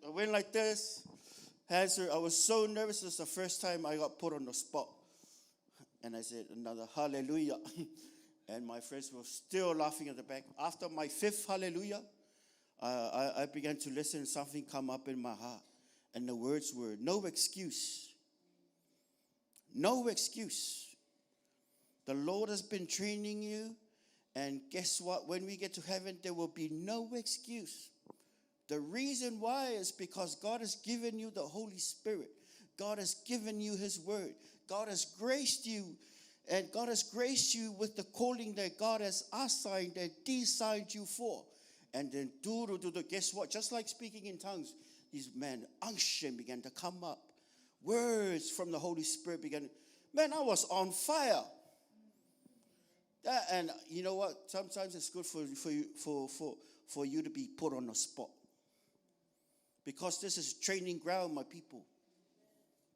went like this. I was so nervous. It was the first time I got put on the spot. And I said another hallelujah. And my friends were still laughing at the back. After my 5th hallelujah, I began to listen. Something come up in my heart. And the words were, "No excuse. No excuse. The Lord has been training you. And guess what? When we get to heaven, there will be no excuse. The reason why is because God has given you the Holy Spirit. God has given you His Word. God has graced you And God has graced you with the calling that God has assigned and designed you for. And then guess what? Just like speaking in tongues, these men, unction began to come up. Words from the Holy Spirit began. Man, I was on fire. And you know what? Sometimes it's good for you to be put on the spot. Because this is training ground, my people.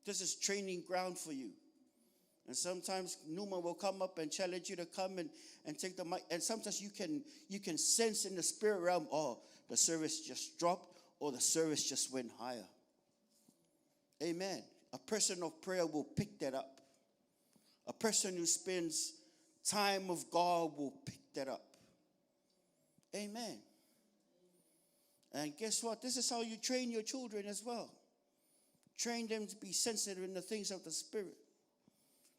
This is training ground for you. And sometimes Numa will come up and challenge you to come and take the mic. And sometimes you can sense in the spirit realm, oh, the service just dropped or the service just went higher. Amen. A person of prayer will pick that up. A person who spends time of God will pick that up. Amen. And guess what? This is how you train your children as well. Train them to be sensitive in the things of the Spirit.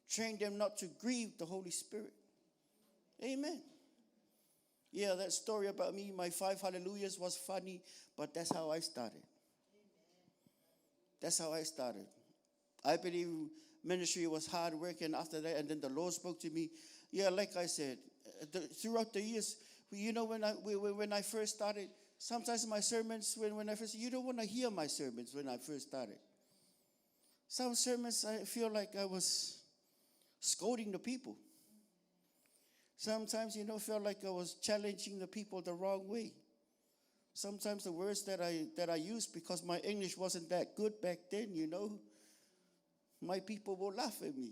Train them not to grieve the Holy Spirit. Amen. Yeah, that story about me, my 5 hallelujahs was funny, but that's how I started. That's how I started. I believe ministry was hard work, and after that, and then the Lord spoke to me. Yeah, like I said, throughout the years, you know, when I first started, sometimes my sermons, when I first, you don't want to hear my sermons when I first started. Some sermons, I feel like I was scolding the people. Sometimes, felt like I was challenging the people the wrong way. Sometimes the words that I used, because my English wasn't that good back then, my people will laugh at me.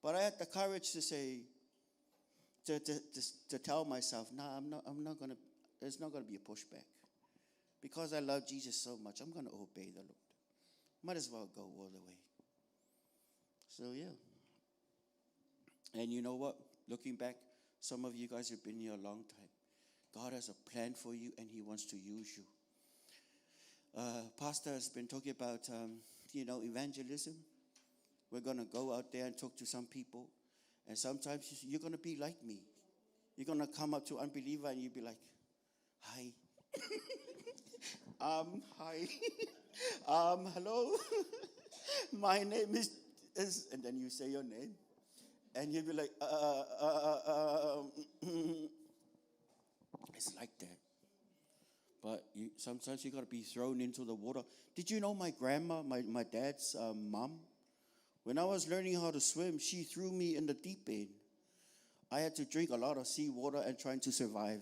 But I had the courage to say, to tell myself, I'm not gonna. There's not gonna be a pushback, because I love Jesus so much. I'm gonna obey the Lord. Might as well go all the way. So yeah. And you know what? Looking back, some of you guys have been here a long time. God has a plan for you, and He wants to use you. Pastor has been talking about, evangelism. We're going to go out there and talk to some people. And sometimes you're going to be like me. You're going to come up to an unbeliever and you'll be like, hi. Hi. Hello. My name is, and then you say your name. And you'll be like, it's like that. But sometimes you got to be thrown into the water. Did you know my grandma, my dad's mom, when I was learning how to swim, she threw me in the deep end. I had to drink a lot of seawater and trying to survive.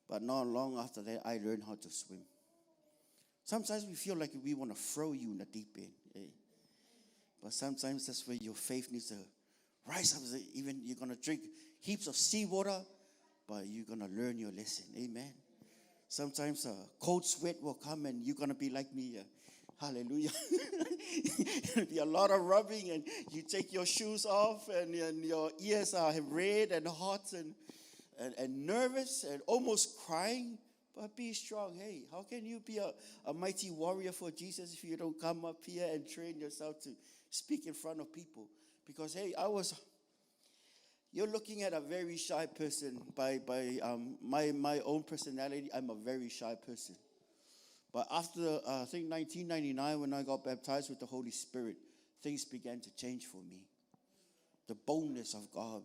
But not long after that, I learned how to swim. Sometimes we feel like we want to throw you in the deep end. Eh? But sometimes that's where your faith needs to rise up. Even you're going to drink heaps of seawater, but you're going to learn your lesson. Amen. Sometimes a cold sweat will come and you're going to be like me. Hallelujah. It'll be a lot of rubbing, and you take your shoes off, and your ears are red and hot and nervous and almost crying. But be strong. Hey, how can you be a mighty warrior for Jesus if you don't come up here and train yourself to speak in front of people? Because, hey, you're looking at a very shy person. By my own personality, I'm a very shy person. But after, I think 1999, when I got baptized with the Holy Spirit, things began to change for me. The boldness of God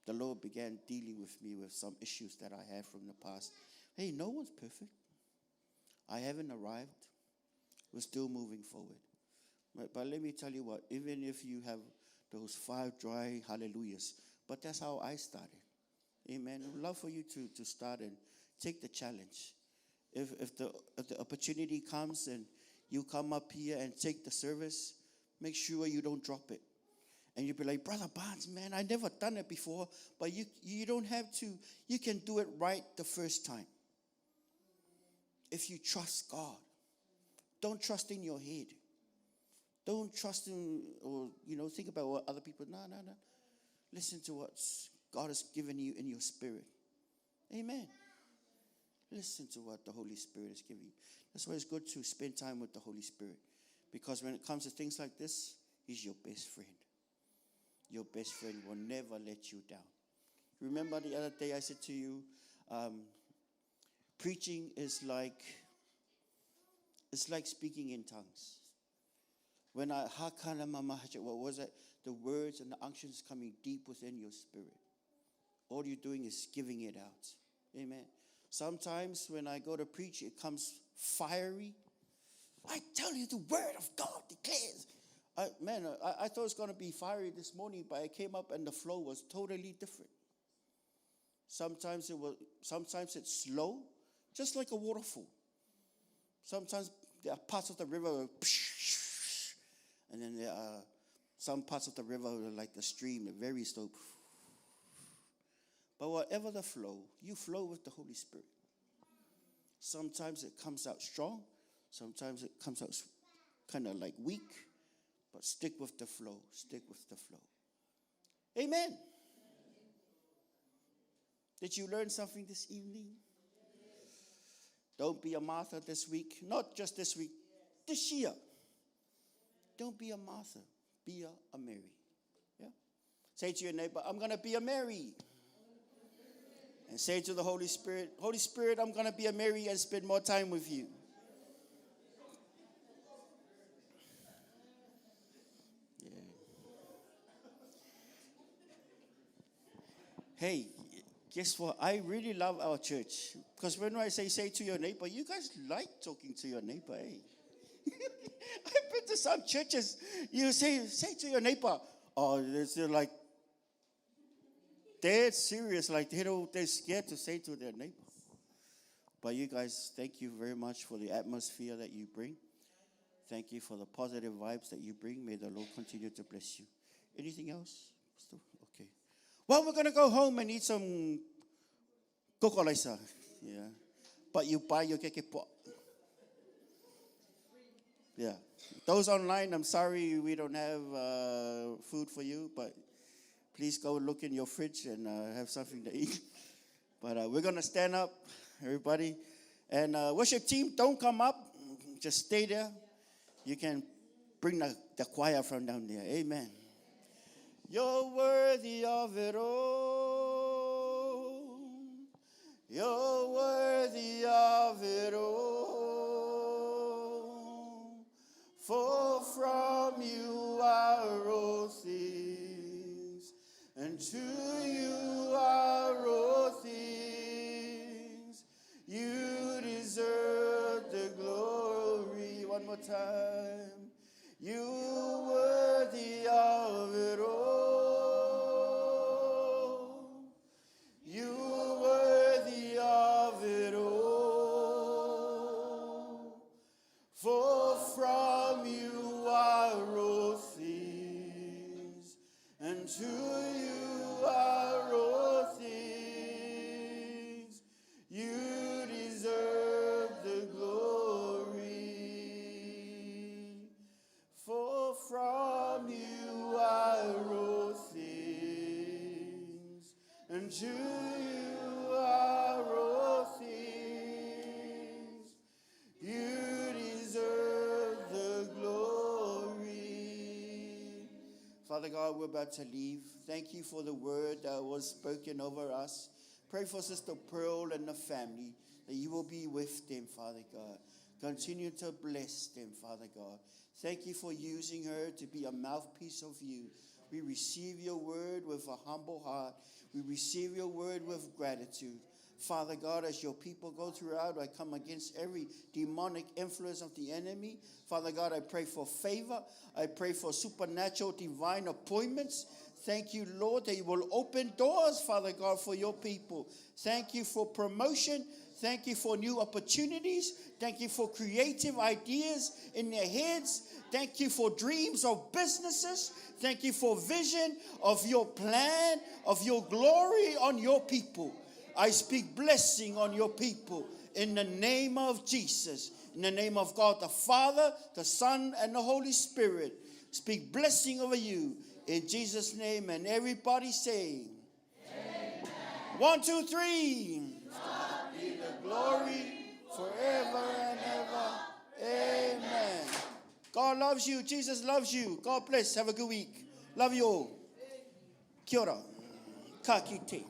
the Lord began dealing with me with some issues that I had from the past. Hey, no one's perfect. I haven't arrived. We're still moving forward. But let me tell you what, even if you have those 5 dry hallelujahs, but that's how I started. Amen. I would love for you to start and take the challenge. If the opportunity comes and you come up here and take the service, make sure you don't drop it. And you'll be like, Brother Barnes, man, I never done it before. But you don't have to. You can do it right the first time. If you trust God. Don't trust in your head. Don't trust in, or, think about what other people, no. Listen to what God has given you in your spirit. Amen. Listen to what the Holy Spirit is giving you. That's why it's good to spend time with the Holy Spirit. Because when it comes to things like this, He's your best friend. Your best friend will never let you down. Remember the other day I said to you, preaching is like speaking in tongues. When what was it? The words and the unctions coming deep within your spirit. All you're doing is giving it out. Amen. Sometimes when I go to preach, it comes fiery. I tell you, the word of God declares. I thought it was going to be fiery this morning, but I came up and the flow was totally different. Sometimes it's slow, just like a waterfall. Sometimes there are parts of the river, and then there are some parts of the river like the stream, very slow. But whatever the flow, you flow with the Holy Spirit. Sometimes it comes out strong. Sometimes it comes out kind of like weak. But stick with the flow. Stick with the flow. Amen. Did you learn something this evening? Don't be a Martha this week. Not just this week. This year. Don't be a Martha. Be a Mary. Yeah? Say to your neighbor, I'm going to be a Mary. And say to the Holy Spirit, I'm going to be a Mary and spend more time with you. Yeah. Hey, guess what? I really love our church. Because when I say to your neighbor, you guys like talking to your neighbor, eh? I've been to some churches, you say to your neighbor, oh, they're like, they're serious, like they're scared to say to their neighbor. But you guys, thank you very much for the atmosphere that you bring. Thank you for the positive vibes that you bring. May the Lord continue to bless you. Anything else? Okay. Well, we're going to go home and eat some kokolaisa. Yeah. But you buy your keke pot. Yeah. Those online, I'm sorry we don't have food for you, but please go look in your fridge and have something to eat. But we're going to stand up, everybody. And worship team, don't come up. Just stay there. You can bring the choir from down there. Amen. You're worthy of it all. You're worthy of it all. For from you are all things, and to you are all things. You deserve the glory. One more time. You worthy of it all. You worthy of it all. For from you are all things, and to you are all things. You deserve the glory. For from you are all things, and to you are all things. You deserve the glory. Father God, we're about to leave. Thank you for the word that was spoken over us. Pray for Sister Pearl and the family, that you will be with them, Father God. Continue to bless them, Father God. Thank you for using her to be a mouthpiece of you. We receive your word with a humble heart. We receive your word with gratitude. Father God, as your people go throughout, I come against every demonic influence of the enemy. Father God, I pray for favor. I pray for supernatural divine appointments. Thank you, Lord, that you will open doors, Father God, for your people. Thank you for promotion. Thank you for new opportunities. Thank you for creative ideas in their heads. Thank you for dreams of businesses. Thank you for vision of your plan, of your glory on your people. I speak blessing on your people in the name of Jesus. In the name of God, the Father, the Son, and the Holy Spirit. Speak blessing over you in Jesus' name. And everybody saying, amen. 1, 2, 3. God be the glory forever and ever. Amen. God loves you. Jesus loves you. God bless. Have a good week. Love you all. Kia ora. Ka kite.